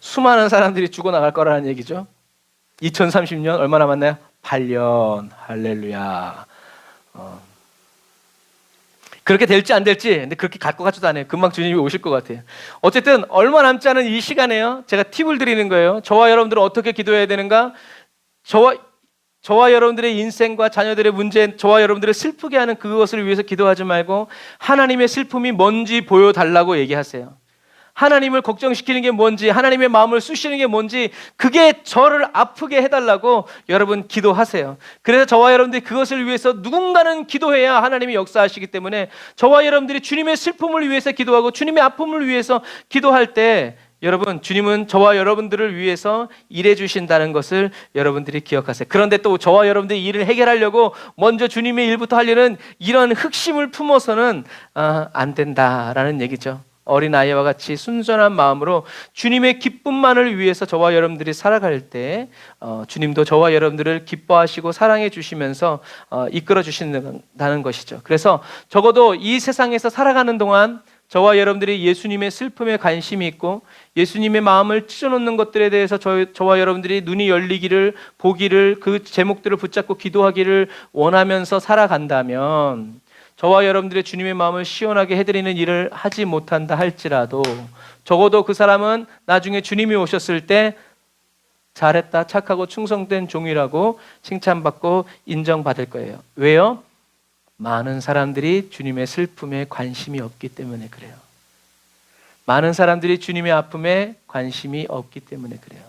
수많은 사람들이 죽어나갈 거라는 얘기죠. 2030년 얼마 남았나요? 8년. 할렐루야. 그렇게 될지 안 될지, 근데 그렇게 갈 것 같지도 않아요. 금방 주님이 오실 것 같아요. 어쨌든 얼마 남지 않은 이 시간에요, 제가 팁을 드리는 거예요. 저와 여러분들은 어떻게 기도해야 되는가? 저와 여러분들의 인생과 자녀들의 문제, 저와 여러분들을 슬프게 하는 그것을 위해서 기도하지 말고 하나님의 슬픔이 뭔지 보여달라고 얘기하세요. 하나님을 걱정시키는 게 뭔지, 하나님의 마음을 쑤시는 게 뭔지, 그게 저를 아프게 해달라고 여러분 기도하세요. 그래서 저와 여러분들이 그것을 위해서 누군가는 기도해야 하나님이 역사하시기 때문에 저와 여러분들이 주님의 슬픔을 위해서 기도하고 주님의 아픔을 위해서 기도할 때, 여러분, 주님은 저와 여러분들을 위해서 일해 주신다는 것을 여러분들이 기억하세요. 그런데 또 저와 여러분들이 일을 해결하려고 먼저 주님의 일부터 하려는 이런 흑심을 품어서는 안 된다라는 얘기죠. 어린아이와 같이 순전한 마음으로 주님의 기쁨만을 위해서 저와 여러분들이 살아갈 때 주님도 저와 여러분들을 기뻐하시고 사랑해 주시면서 이끌어 주신다는 것이죠. 그래서 적어도 이 세상에서 살아가는 동안 저와 여러분들이 예수님의 슬픔에 관심이 있고 예수님의 마음을 찢어놓는 것들에 대해서 저와 여러분들이 눈이 열리기를, 보기를, 그 제목들을 붙잡고 기도하기를 원하면서 살아간다면, 저와 여러분들의 주님의 마음을 시원하게 해드리는 일을 하지 못한다 할지라도 적어도 그 사람은 나중에 주님이 오셨을 때 잘했다, 착하고 충성된 종이라고 칭찬받고 인정받을 거예요. 왜요? 많은 사람들이 주님의 슬픔에 관심이 없기 때문에 그래요. 많은 사람들이 주님의 아픔에 관심이 없기 때문에 그래요.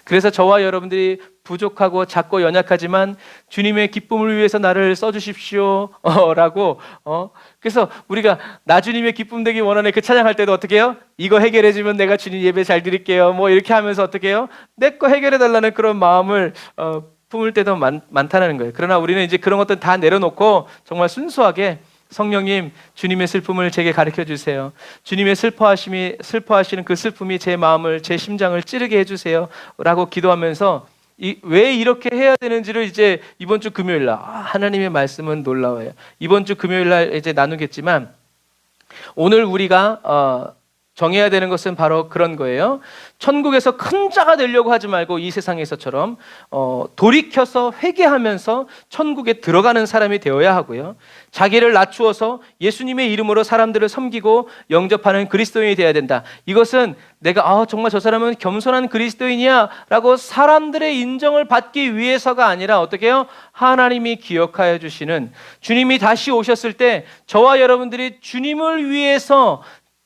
그래서 저와 여러분들이 부족하고 작고 연약하지만 주님의 기쁨을 위해서 나를 써주십시오 라고 그래서 우리가 나 주님의 기쁨 되기 원하네 그 찬양할 때도 어떻게 해요? 이거 해결해주면 내가 주님 예배 잘 드릴게요 뭐 이렇게 하면서 어떻게 해요? 내 거 해결해달라는 그런 마음을 품을 때도 많다는 거예요. 그러나 우리는 이제 그런 것들 다 내려놓고 정말 순수하게 성령님, 주님의 슬픔을 제게 가르쳐 주세요. 주님의 슬퍼하시는 그 슬픔이 제 마음을, 제 심장을 찌르게 해주세요 라고 기도하면서 왜 이렇게 해야 되는지를 이제 이번 주 금요일 날 하나님의 말씀은 놀라워요. 이번 주 금요일 날 이제 나누겠지만 오늘 우리가 정해야 되는 것은 바로 그런 거예요. 천국에서 큰 자가 되려고 하지 말고 이 세상에서처럼 돌이켜서 회개하면서 천국에 들어가는 사람이 되어야 하고요. 자기를 낮추어서 예수님의 이름으로 사람들을 섬기고 영접하는 그리스도인이 되어야 된다. 이것은 내가 정말 저 사람은 겸손한 그리스도인이야 라고 사람들의 인정을 받기 위해서가 아니라 어떻게 해요? 하나님이 기억하여 주시는, 주님이 다시 오셨을 때 저와 여러분들이 주님을 위해서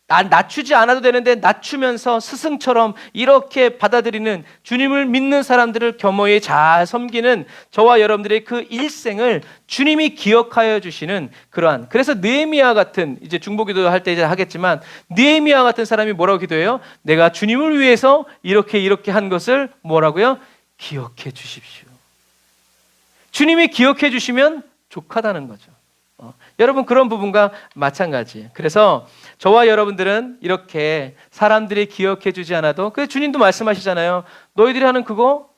낮추지 않아도 되는데 낮추면서 스승처럼 이렇게 받아들이는, 주님을 믿는 사람들을 겸허히 잘 섬기는 저와 여러분들의 그 일생을 주님이 기억하여 주시는 그러한, 그래서 느헤미야 같은, 이제 중보기도 할 때 이제 하겠지만, 느헤미야 같은 사람이 뭐라고 기도해요? 내가 주님을 위해서 이렇게 한 것을 뭐라고요? 기억해 주십시오. 주님이 기억해 주시면 족하다는 거죠. 여러분, 그런 부분과 마찬가지예요. 그래서 저와 여러분들은 이렇게 사람들이 기억해 주지 않아도, 그래서 주님도 말씀하시잖아요. 너희들이 하는 그거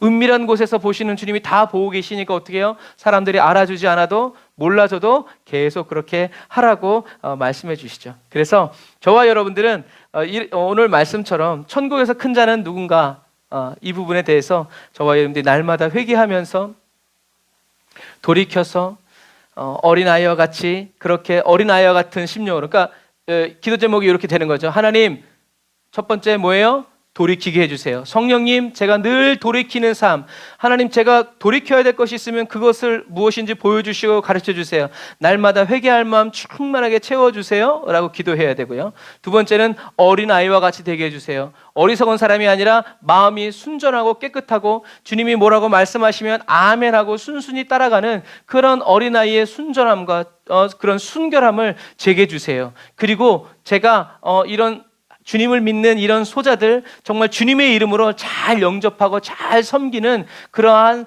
은밀한 곳에서 보시는 주님이 다 보고 계시니까 어떻게 해요? 사람들이 알아주지 않아도, 몰라줘도 계속 그렇게 하라고 말씀해 주시죠. 그래서 저와 여러분들은 오늘 말씀처럼 천국에서 큰 자는 누군가, 이 부분에 대해서 저와 여러분들이 날마다 회개하면서 돌이켜서 어린아이와 같이, 그렇게 어린아이와 같은 심령으로, 그러니까 기도 제목이 이렇게 되는 거죠. 하나님, 첫 번째 뭐예요? 돌이키게 해주세요. 성령님, 제가 늘 돌이키는 삶, 하나님, 제가 돌이켜야 될 것이 있으면 그것을 무엇인지 보여주시고 가르쳐주세요. 날마다 회개할 마음 충만하게 채워주세요 라고 기도해야 되고요. 두 번째는 어린아이와 같이 되게 해주세요. 어리석은 사람이 아니라 마음이 순전하고 깨끗하고 주님이 뭐라고 말씀하시면 아멘하고 순순히 따라가는 그런 어린아이의 순전함과 그런 순결함을 제게 주세요. 그리고 제가 이런 주님을 믿는 이런 소자들 정말 주님의 이름으로 잘 영접하고 잘 섬기는 그러한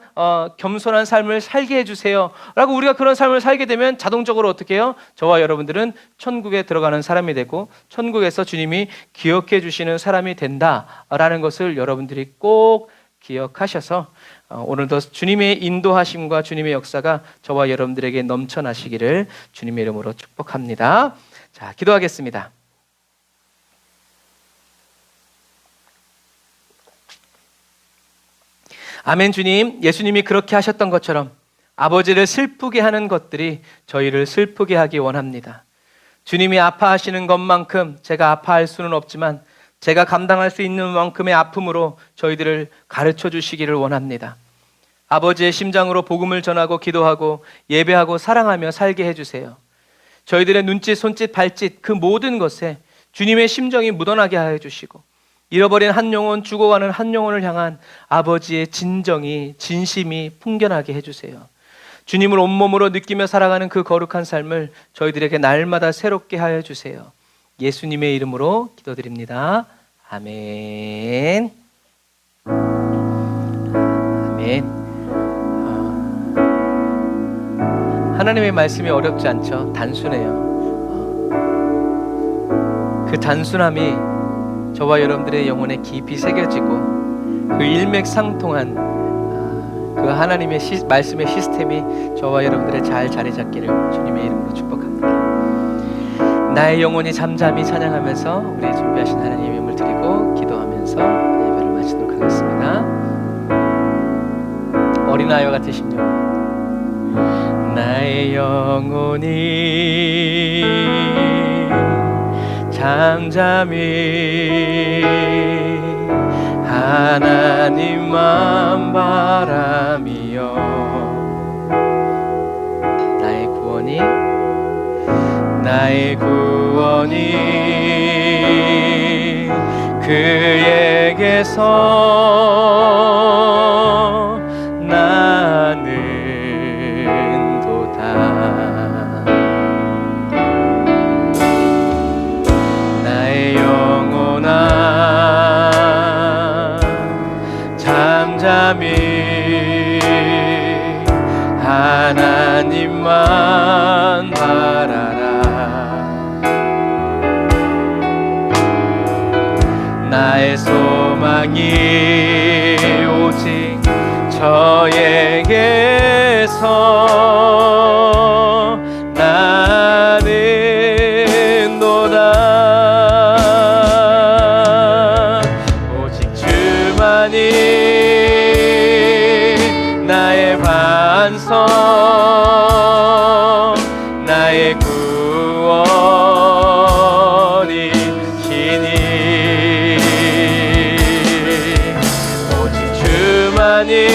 겸손한 삶을 살게 해주세요 라고, 우리가 그런 삶을 살게 되면 자동적으로 어떻게 해요? 저와 여러분들은 천국에 들어가는 사람이 되고 천국에서 주님이 기억해 주시는 사람이 된다라는 것을 여러분들이 꼭 기억하셔서 오늘도 주님의 인도하심과 주님의 역사가 저와 여러분들에게 넘쳐나시기를 주님의 이름으로 축복합니다. 자, 기도하겠습니다. 아멘. 주님, 예수님이 그렇게 하셨던 것처럼 아버지를 슬프게 하는 것들이 저희를 슬프게 하기 원합니다. 주님이 아파하시는 것만큼 제가 아파할 수는 없지만 제가 감당할 수 있는 만큼의 아픔으로 저희들을 가르쳐 주시기를 원합니다. 아버지의 심장으로 복음을 전하고 기도하고 예배하고 사랑하며 살게 해주세요. 저희들의 눈짓, 손짓, 발짓 그 모든 것에 주님의 심정이 묻어나게 하여 주시고, 잃어버린 한 영혼, 죽어가는 한 영혼을 향한 아버지의 진정이, 진심이 풍겨나게 해주세요. 주님을 온몸으로 느끼며 살아가는 그 거룩한 삶을 저희들에게 날마다 새롭게 하여 주세요. 예수님의 이름으로 기도드립니다. 아멘. 아멘. 하나님의 말씀이 어렵지 않죠. 단순해요. 그 단순함이 저와 여러분들의 영혼에 깊이 새겨지고 그 일맥상통한 그 하나님의 말씀의 시스템이 저와 여러분들의 잘 자리 잡기를 주님의 이름으로 축복합니다. 나의 영혼이 잠잠히 찬양하면서 우리 준비하신 하나님의 이름을 드리고 기도하면서 예배를 마치도록 하겠습니다. 어린아이와 같은 심령, 나의 영혼이 잠잠히 하나님만 바라며, 나의 구원이 그에게서 나는 도다. 나의 영혼아 잠잠히 하나님만 바라라. 나의 소망이 오직 저에게서 나는 도다. 오직 주만이 나의 반석, 나의 구원이시니. 오직 주만이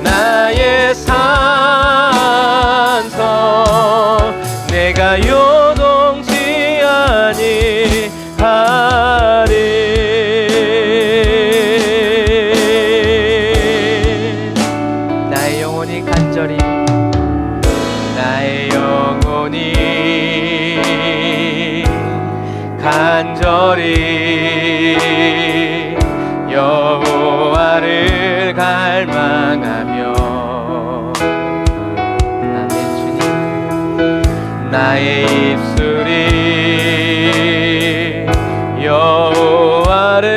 나의 산성, 내가 간절히 여호와를 갈망하며 아멘. 주님, 나의 입술이 여호와를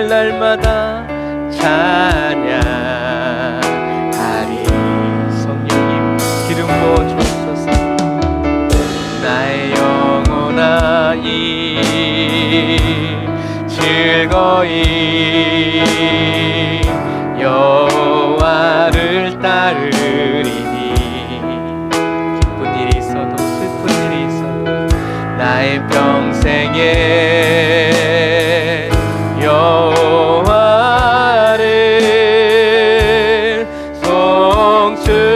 날마다 찬양하리. 성령님 기름 부어 주옵소서. 나의 영혼아 즐거이 여호와를 따르리니. 기쁜 일이 있어도 슬픈 일이 있어도 나의 평생에 여호와를 송축하리.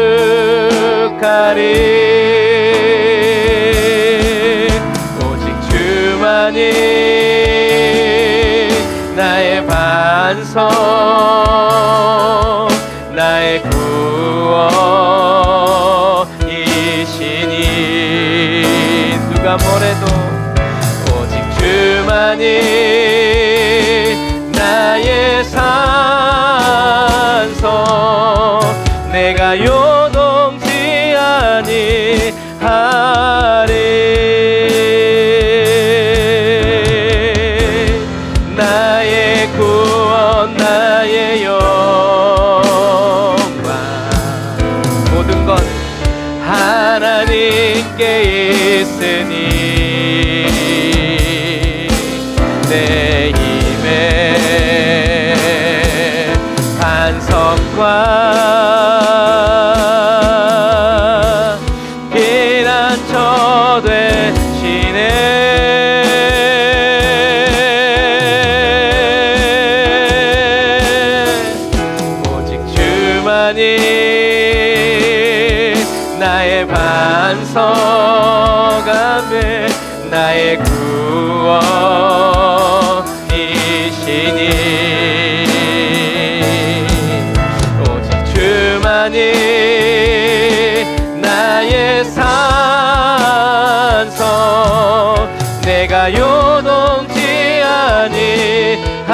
오직 주만이 나의 반석, 나의 구원이시니. 누가 뭐래도 오직 주만이 나의 산성, 내가 요동치 아니하리. 나의 구원, 나의 영광, 모든 것 하나님께 있으니 내 힘의 반석과 피난처 되시네. 나의 반석아메, 나의 구원이시니. 오직 주만이 나의 산성, 내가 요동치 아니하리.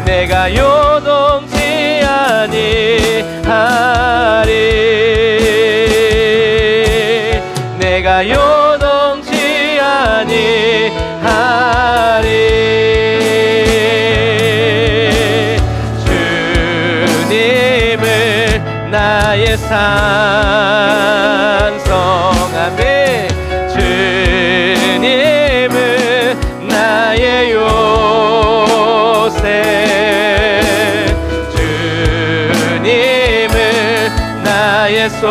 내가 요동치 아니하리. 내가 요동치 아니하리. 주님을 나의 산성하며 주님을 나의 요새, 주님을 나의 소망,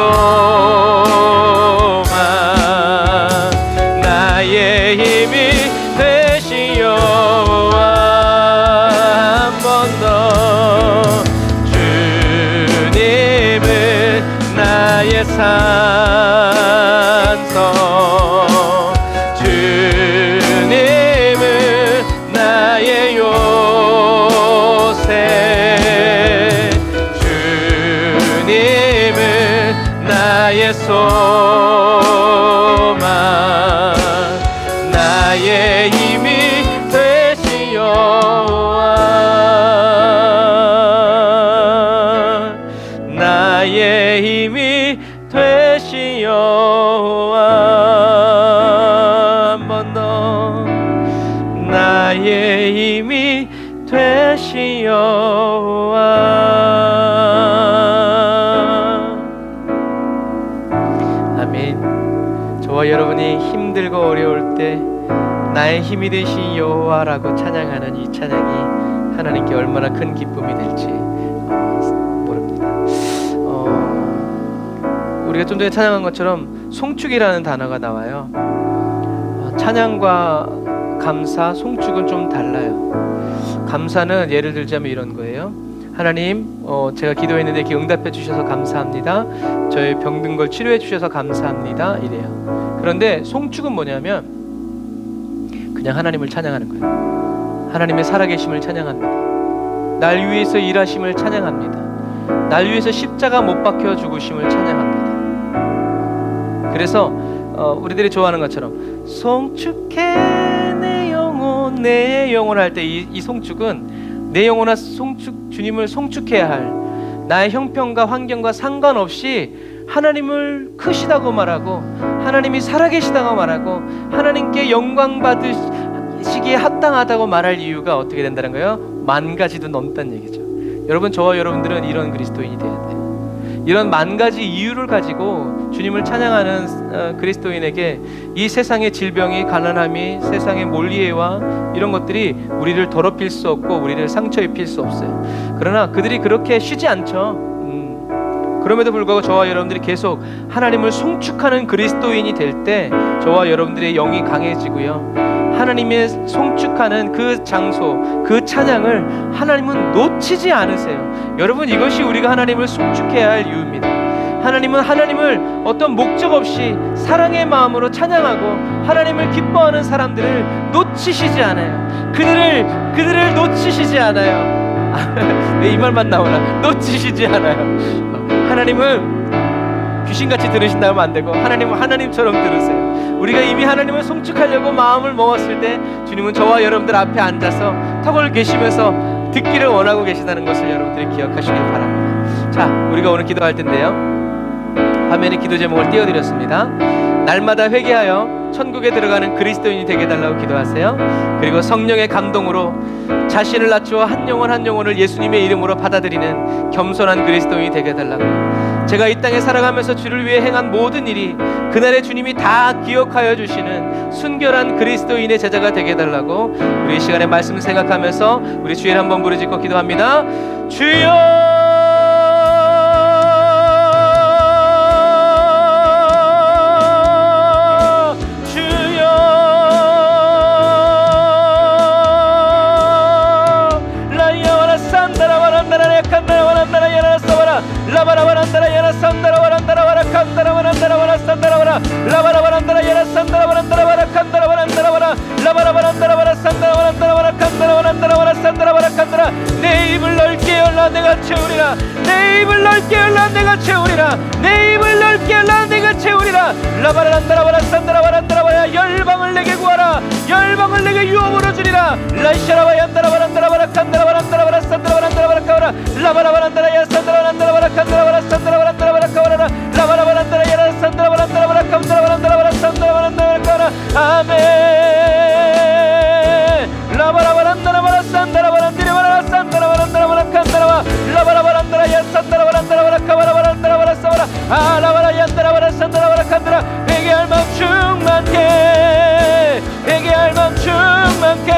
나의 힘이 되시오. 한 번 더 주님을 나의 산성, 주님을 나의 요새, 주님을 나의 소망, 나의 힘이 되시오와. 나의 힘이 되시오와. 한 번 더 나의 힘이 되시오와. 아멘. 저와 여러분이 힘들고 어려울 때 나의 힘이 되신 여호와라고 찬양하는 이 찬양이 하나님께 얼마나 큰 기쁨이 될지 모릅니다. 우리가 좀 전에 찬양한 것처럼 송축이라는 단어가 나와요. 찬양과 감사, 송축은 좀 달라요. 감사는 예를 들자면 이런 거예요. 하나님, 제가 기도했는데 이렇게 응답해 주셔서 감사합니다. 저의 병든 걸 치료해 주셔서 감사합니다. 이래요. 그런데 송축은 뭐냐면 그냥 하나님을 찬양하는 거예요. 하나님의 살아계심을 찬양합니다. 날 위해서 일하심을 찬양합니다. 날 위해서 십자가 못 박혀 죽으심을 찬양합니다. 그래서 우리들이 좋아하는 것처럼 송축해 내 영혼, 내 영혼 할 때 이 송축은 내 영혼아 주님을 송축해야 할, 나의 형편과 환경과 상관없이 하나님을 크시다고 말하고 하나님이 살아계시다고 말하고 하나님께 영광 받으시기에 합당하다고 말할 이유가 어떻게 된다는 거예요? 만 가지도 넘다는 얘기죠. 여러분, 저와 여러분들은 이런 그리스도인이 되어야 돼요. 이런 만 가지 이유를 가지고 주님을 찬양하는 그리스도인에게 이 세상의 질병이, 가난함이, 세상의 몰리해와 이런 것들이 우리를 더럽힐 수 없고 우리를 상처 입힐 수 없어요. 그러나 그들이 그렇게 쉬지 않죠. 그럼에도 불구하고 저와 여러분들이 계속 하나님을 송축하는 그리스도인이 될 때 저와 여러분들의 영이 강해지고요, 하나님의 송축하는 그 장소, 그 찬양을 하나님은 놓치지 않으세요. 여러분, 이것이 우리가 하나님을 송축해야 할 이유입니다. 하나님은 하나님을 어떤 목적 없이 사랑의 마음으로 찬양하고 하나님을 기뻐하는 사람들을 놓치시지 않아요. 그들을 놓치시지 않아요. 왜 이 말만 나오나? 놓치시지 않아요. 하나님은 귀신같이 들으신다면 안 되고 하나님은 하나님처럼 들으세요. 우리가 이미 하나님을 송축하려고 마음을 먹었을 때 주님은 저와 여러분들 앞에 앉아서 턱을 계시면서 듣기를 원하고 계시다는 것을 여러분들이 기억하시길 바랍니다. 자, 우리가 오늘 기도할 텐데요, 화면에 기도 제목을 띄워드렸습니다. 날마다 회개하여 천국에 들어가는 그리스도인이 되게 해달라고 기도하세요. 그리고 성령의 감동으로 자신을 낮추어 한 영혼 한 영혼을 예수님의 이름으로 받아들이는 겸손한 그리스도인이 되게 해달라고, 제가 이 땅에 살아가면서 주를 위해 행한 모든 일이 그날의 주님이 다 기억하여 주시는 순결한 그리스도인의 제자가 되게 해달라고 우리 이 시간에 말씀을 생각하면서 우리 주일 한번 부르짖고 기도합니다. 주여, 라바라바란다라 야라 산다라바란다라 와라 칸다라바란다라 와라 산다라바라 라바라바란다라 야라 산다라바란다라 와라 칸다라바란다라 와라 라바라바란다라 와라 산다라바란다라 와라 칸다라바란다라 와라 산다라바라 칸다라. 내 입을 넓게 열라 내가 채우리라. 내 입을 넓게 열라 내가 채우리라. 내 입을 넓게 열라 내가 채우리라. 라바라란다라 와라 산다라바란다라 와라. 열방을 내게 구하라. 열방을 내게 유업으로 주리라. 라이샤라바얀다라 바란다라 와라 칸다라바란다라 와라 산다라바란다라 와라 카와라 라바라바란다라 야 산다라바란다라 와라 칸다라바라 산다라바란다라 와라 카와라 라바라바란다라 야라 산다라바란다라 와라 칸다라바란다라 와라 산다라바란다라 와라 카와라. 아멘. 라바라바란다라 와라 산다라바란다라 와라 산다라바란다라 와라 칸다라와 라바라바란다라 야 산다라바란다라 와라 카와라바란다라 와라 사와라 아라바라얀다라 와라 산다라와라 칸다라. 회개할 마음 충만케, 회개할 마음 충만케.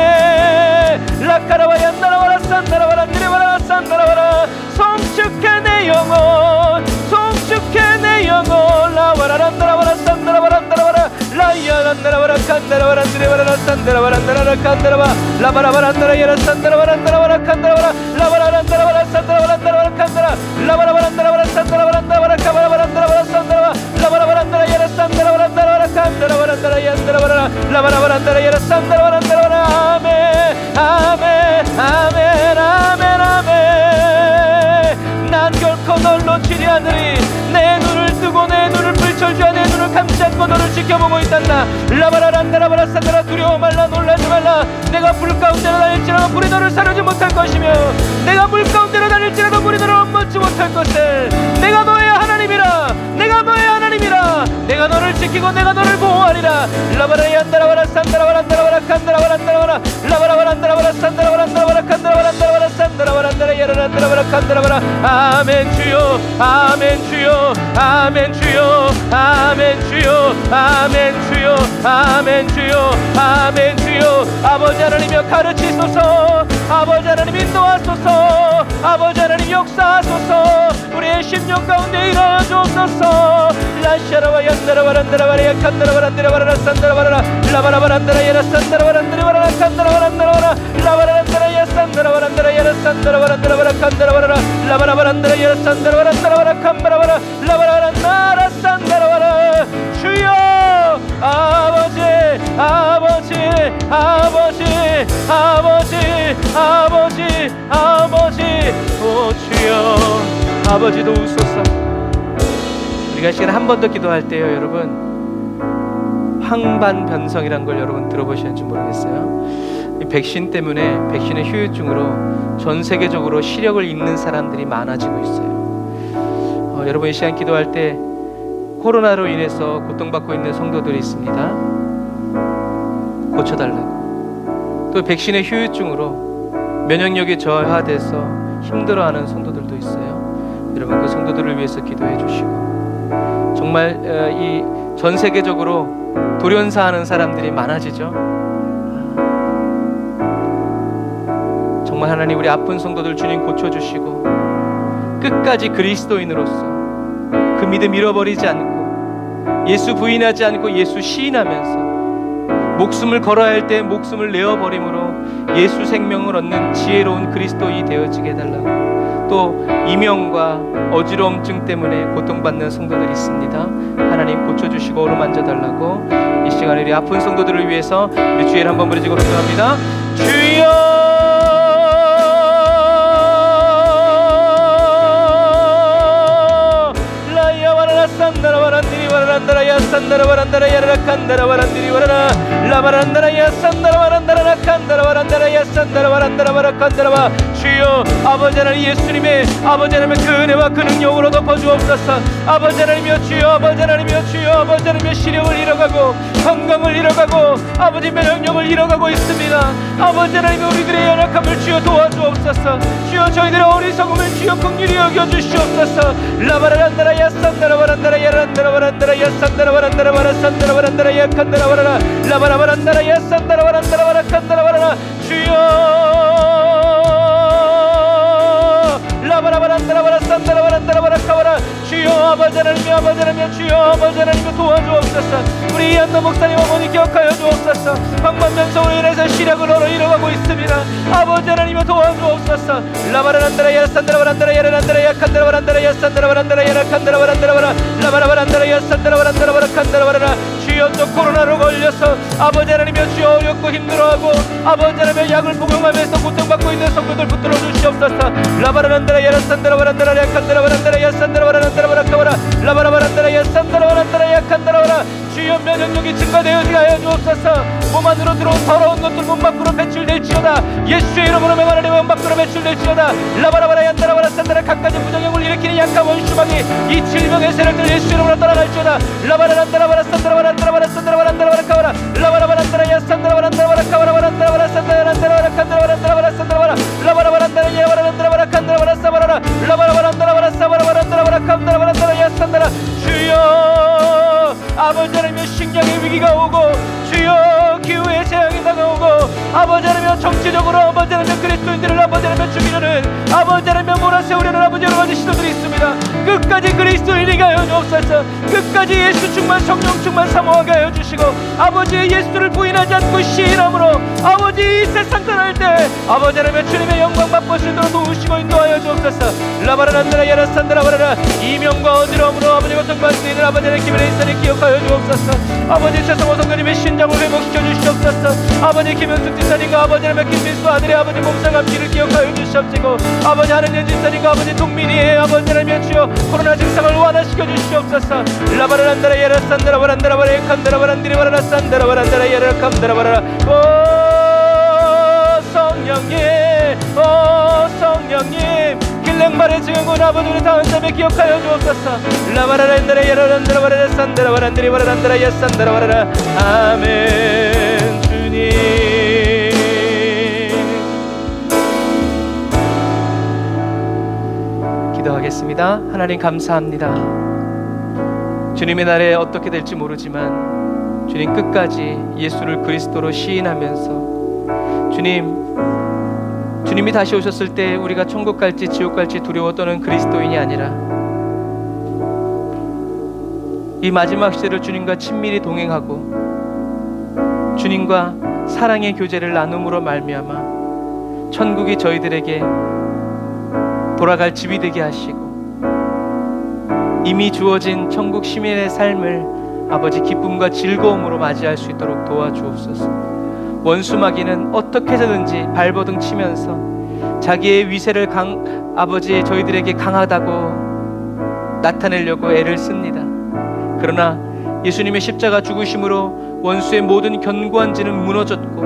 라카라바얀다라 와라 산다라와라 니레바라 산다라와라. 송축해 내 영혼, 송축해 내 영혼. 라와라란다라 와라 산다라바란다라 와라 라이야란다라 와라 칸다라와라 니레바라 산다라바란다라 칸다라와 라바라바란다라 야라 산다라바란다라 와라 칸다라와라 라바라란다라 와라 산다라바란다라 와라 칸다라 라바라바란다라 와라 산다라바란다라 와라 카바라바란다라 와라 산다라와 라바라바란다라 야라 산다라바란다라 와라 칸다라바란다라 얀다라바라 라바라바란다라 야라 산다라바란다라 와라. 아멘 아멘 아멘 아멘 아멘. 난 결코 널 놓치지 않으리. 내 눈을 뜨고 내 눈을 불철주야 내 눈을 감지 않고 너를 지켜보고 있단다. 라바라란다라바라 산다라. 두려워 말라 놀라지 말라. 내가 불 가운데로 다닐지라도 불이 너를 사르지 못할 것이며 내가 물 가운데로 다닐지라도 물이 너를 엎먹지 못할 것을. 내가 너의 하나님이라. 내가 너의 하나님이라. 내가 너를 지키고 내가 너를 보호하리라. 라바라얀다라바라 산다라바란다라바라 칸다라바란다라바라 라바라바란다라바라 산다라바란다라바라 칸다라바란다라바라 산다라바란다라 야라란다라바라 칸다라바라. 아멘 주여 아멘 주여 아멘 주여 아멘 주여 아멘 주여 아멘 주여 아멘 주여. 아버지 하나님여 가르치소서. 아버지 하나님 인도하소서. 아버지 하나님 역사하소서. 우리의 심령 가운데 일하여 주옵소서. 라샤라와 얀다라바란다라바라 칸다라바란다라바라 산다라바라 라바라바란다라 야라 산다라바란다라바라 칸다라바란다라바라 라바라란다라 야 산다라바란다라 야라 산다라바란다라바라 칸다라바라 라바라바란다라 야라 산다라바란다라바라 칸바라바라 라바라란다라 산다라바라. 주여 아버지 아버지 아버지 아버지 아버지 아버지. 오 주여 아버지도 웃소서. 우리가 이 시간에 한 번 더 기도할 때요, 여러분, 황반변성이란 걸 여러분 들어보셨는지 모르겠어요. 이 백신 때문에, 백신의 후유증으로 전 세계적으로 시력을 잃는 사람들이 많아지고 있어요. 여러분, 이 시간 기도할 때 코로나로 인해서 고통받고 있는 성도들이 있습니다. 고쳐달라고. 또 백신의 후유증으로 면역력이 저하돼서 힘들어하는 성도들도 있어요. 여러분, 그 성도들을 위해서 기도해 주시고, 정말 이 전 세계적으로 돌연사하는 사람들이 많아지죠. 정말 하나님, 우리 아픈 성도들 주님 고쳐주시고 끝까지 그리스도인으로서 그 믿음 잃어버리지 않고, 예수 부인하지 않고 예수 시인하면서 목숨을 걸어야 할 때 목숨을 내어버림으로 예수 생명을 얻는 지혜로운 그리스도인이 되어지게 해달라고. 또 이명과 어지러움증 때문에 고통받는 성도들이 있습니다. 하나님 고쳐주시고 어루만져달라고. 이 시간에 우리 아픈 성도들을 위해서 우리 주의를 한번 부르짖고 기도합니다. 주여, 산다라 바란디리 바란다라야 산다라 바란다라야 라칸다라 바란디리 바라나 라바란다라야 산다라 바란다라 칸다라 바란다라야 산다라 바란다라 바라칸다라바. 주여, 아버지 하나님, 예수님의 아버지 하나님의 그 은혜와 그 능력으로 덮어주옵소서. 아버지 하나님이여, 주여, 아버지 하나님이여, 주여, 아버지 하나님의 시력을 잃어가고 건강을 잃어가고 아버지 면역력을 잃어가고 있습니다. 아버지 하나님, 우리들의 연약함을 주여 도와주옵소서. 주여, 저희들의 어리석음을 주여 긍휼히 여겨주시옵소서. 라바란다라야 산다라 바란다라야 란다라 바란다라야 산다라 바란다라 바라 산다라 바란다라야 칸다라 바라라 라바라바란다라야 산다라 바란다라 바라 칸다라 바라라. 주여, 라바라바란다라바라 산다라 바란다라 바라 카바라. 주여, 아버지 하나님, 아버지 하나님, 주여, 아버지 하나님 도와주옵소서. 우리 이한도 목사님 어머니 기억하여 주옵소서. 황반변성으로 인해서 시력을 잃어가고 있습니다. 아버지 하나님 도와주옵소서. 라바라란다라야 산다라 바란다라야 란다라야 칸다라 바란다라야 산다라 바란다라야 칸다라 바란다라 바라 라바라바란다라야 산다라 바란다라 바라 칸다라 바라라. 주여, 또 코로나로 걸려서 아버지 하나님이여, 주여, 어렵고 힘들어하고 아버지 하나님의 약을 복용하면서 고통받고 있는 성도들 붙들어 주시옵소서. 라바라란다라야 산다라 바란다라야 칸다라 바란다라야 산다라 바란다라 바라 카바라 라바라바란다라야 산다라 바란다라야 칸다라 바라. 주여, 면역력이 증가되어지게 하여 주옵소서. 몸 안으로 들어온 더러운 것들 문 밖으로 배출될지어다. 예수의 이름으로 명하노니 문 밖으로 배출될지어다. 라바라바라얀다라바라 산다라. 갖가지 부정형을 일으키는 약한 원수마귀 이 질병의 세력들 예수의 이름으로 떠나갈지어다. 라바라란다라바라 산다라바란다라바라 산다라바란다라바라 카바라 라바라바란다라야 산다라바란다라바라 카바라 바란다라바라 산다라바란다라바라 칸다라바란다라바라 산다라바라 라바라바란다라야 바란다라바라 칸다라바라 사바라라 라바라바란다라바라 사바라바란다라바라 칸다라바란다라야 산다라. 주여, 아버지 하나님의 신경의 위기가 오고, 주여, 기후의 재앙이 다가오고, 아버지 하나님의 정치적으로 아버지 하나님의 그리스도인들을 아버지 하나님의 죽이려는 아버지 하나님의 몰아세우려는 아버지 여러 가지 시도들이 있습니다. 끝까지 그리스도인이게 하여 주옵소서. 끝까지 예수 충만 성령 충만 사모하게 하여 주시고, 아버지의 예수를 부인하지 않고 시인함으로 아버지 이 세상 떠날 때 아버지 하나님의 주님의 영광 맛보시도록 도우시고 인도하여 주옵소서. 라바라란다라 야라산다라바라라. 이명과 어지러움으로 아버지 고통받는 이들 아버지 하나님의 기별의 인사를 기억하여 주옵소서. 아버지 최성호 성도님의 신장을 회복시켜 주시옵소서. 아버지 김영숙 집사님과 아버지 하나님의 김민수 아들의 아버지 몸상함 길을 기억하여 주시옵시고, 아버지 하나님 집사님과 아버지 동민이의 아버지 하나님의 주여 코로나 증상을 완화시켜 주시옵소서. 라바라란다라 야라산다라바란다라바라 칸다라바란디리바라라 산다라바란다라 야라칸다라바라라. 오 성령님, 오 성령님, 길랭발의 증언 아버지 우리 다음 삶에 기억하여 주옵소서. 라바라란다라 야라란다라바라라 산다라바란디리바라란다라 야산다라바라라. 아멘. 주님 기도하겠습니다. 하나님 감사합니다. 주님의 날에 어떻게 될지 모르지만 주님 끝까지 예수를 그리스도로 시인하면서 주님이 다시 오셨을 때 우리가 천국 갈지 지옥 갈지 두려워 떠는 그리스도인이 아니라 이 마지막 시대를 주님과 친밀히 동행하고 주님과 사랑의 교제를 나눔으로 말미암아 천국이 저희들에게 돌아갈 집이 되게 하시고 이미 주어진 천국 시민의 삶을 아버지 기쁨과 즐거움으로 맞이할 수 있도록 도와주옵소서. 원수 마귀는 어떻게 해서든지 발버둥 치면서 자기의 위세를 아버지 저희들에게 강하다고 나타내려고 애를 씁니다. 그러나 예수님의 십자가 죽으심으로 원수의 모든 견고한 진은 무너졌고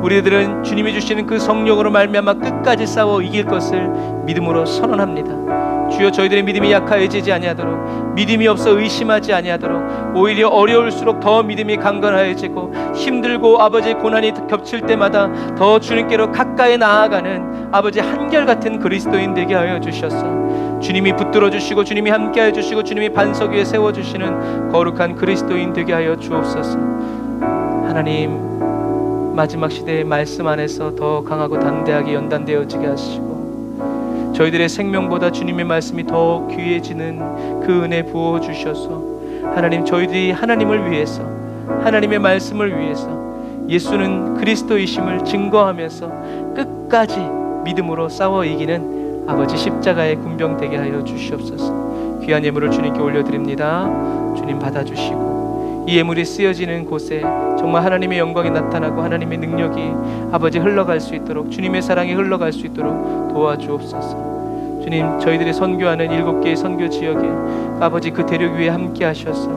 우리들은 주님이 주시는 그 성령으로 말미암아 끝까지 싸워 이길 것을 믿음으로 선언합니다. 주여, 저희들의 믿음이 약하여지지 아니하도록, 믿음이 없어 의심하지 아니하도록, 오히려 어려울수록 더 믿음이 강건하여지고 힘들고 아버지의 고난이 겹칠 때마다 더 주님께로 가까이 나아가는 아버지 한결같은 그리스도인 되게 하여 주셨어. 주님이 붙들어 주시고 주님이 함께하여 주시고 주님이 반석 위에 세워주시는 거룩한 그리스도인 되게 하여 주옵소서. 하나님, 마지막 시대의 말씀 안에서 더 강하고 담대하게 연단되어지게 하시고 저희들의 생명보다 주님의 말씀이 더 귀해지는 그 은혜 부어주셔서 하나님, 저희들이 하나님을 위해서, 하나님의 말씀을 위해서, 예수는 그리스도이심을 증거하면서 끝까지 믿음으로 싸워 이기는 아버지 십자가의 군병 되게 하여 주시옵소서. 귀한 예물을 주님께 올려드립니다. 주님 받아주시고 이 예물이 쓰여지는 곳에 정말 하나님의 영광이 나타나고 하나님의 능력이 아버지 흘러갈 수 있도록, 주님의 사랑이 흘러갈 수 있도록 도와주옵소서. 주님, 저희들이 선교하는 7개의 선교 지역에 아버지 그 대륙 위에 함께 하셔서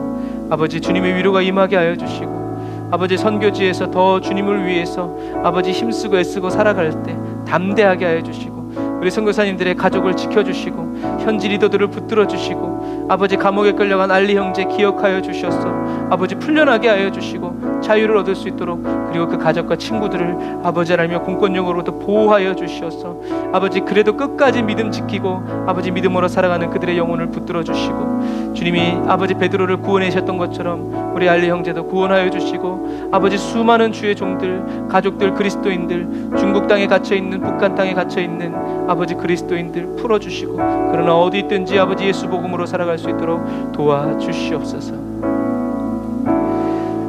아버지 주님의 위로가 임하게 하여 주시고 아버지 선교지에서 더 주님을 위해서 아버지 힘쓰고 애쓰고 살아갈 때 담대하게 하여 주시고 우리 선교사님들의 가족을 지켜주시고 현지 리더들을 붙들어 주시고 아버지 감옥에 끌려간 알리 형제 기억하여 주셔서 아버지 풀려나게 하여 주시고 자유를 얻을 수 있도록, 그리고 그 가족과 친구들을 아버지 하나님의 공권력으로부터 보호하여 주셔서 아버지 그래도 끝까지 믿음 지키고 아버지 믿음으로 살아가는 그들의 영혼을 붙들어 주시고 주님이 아버지 베드로를 구원하셨던 것처럼 우리 알리 형제도 구원하여 주시고 아버지 수많은 주의 종들, 가족들, 그리스도인들, 중국 땅에 갇혀있는, 북한 땅에 갇혀있는 아버지 그리스도인들 풀어주시고 그러나 어디 있든지 아버지 예수 복음으로 살아갈 수 있도록 도와주시옵소서.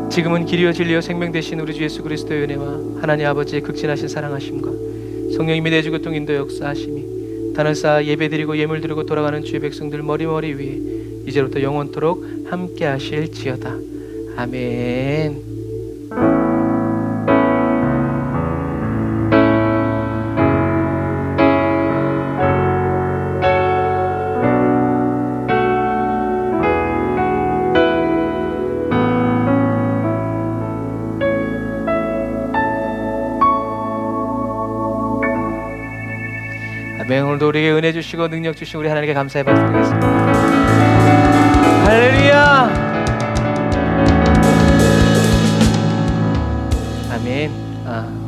지금은 길이요 진리요 생명 되신 우리 주 예수 그리스도의 은혜와 하나님 아버지의 극진하신 사랑하심과 성령님이 내주고 통 인도 역사하심이 단을 쌓아 예배드리고 예물드리고 돌아가는 주의 백성들 머리머리 위에 이제부터 영원토록 함께 하실지어다. 아멘. 아멘. 오늘도 우리에게 은혜 주시고 능력 주신 우리 하나님께 감사의 박수 드리겠습니다. 할렐루야. 아멘.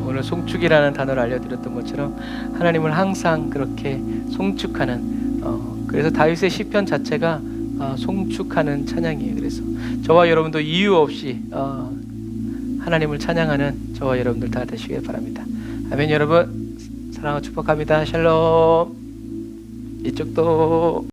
오늘 송축이라는 단어를 알려드렸던 것처럼 하나님을 항상 그렇게 송축하는, 그래서 다윗의 시편 자체가 송축하는 찬양이에요. 그래서 저와 여러분도 이유 없이 하나님을 찬양하는 저와 여러분들 다 되시길 바랍니다. 아멘. 여러분 사랑하고 축복합니다. 샬롬. 이쪽도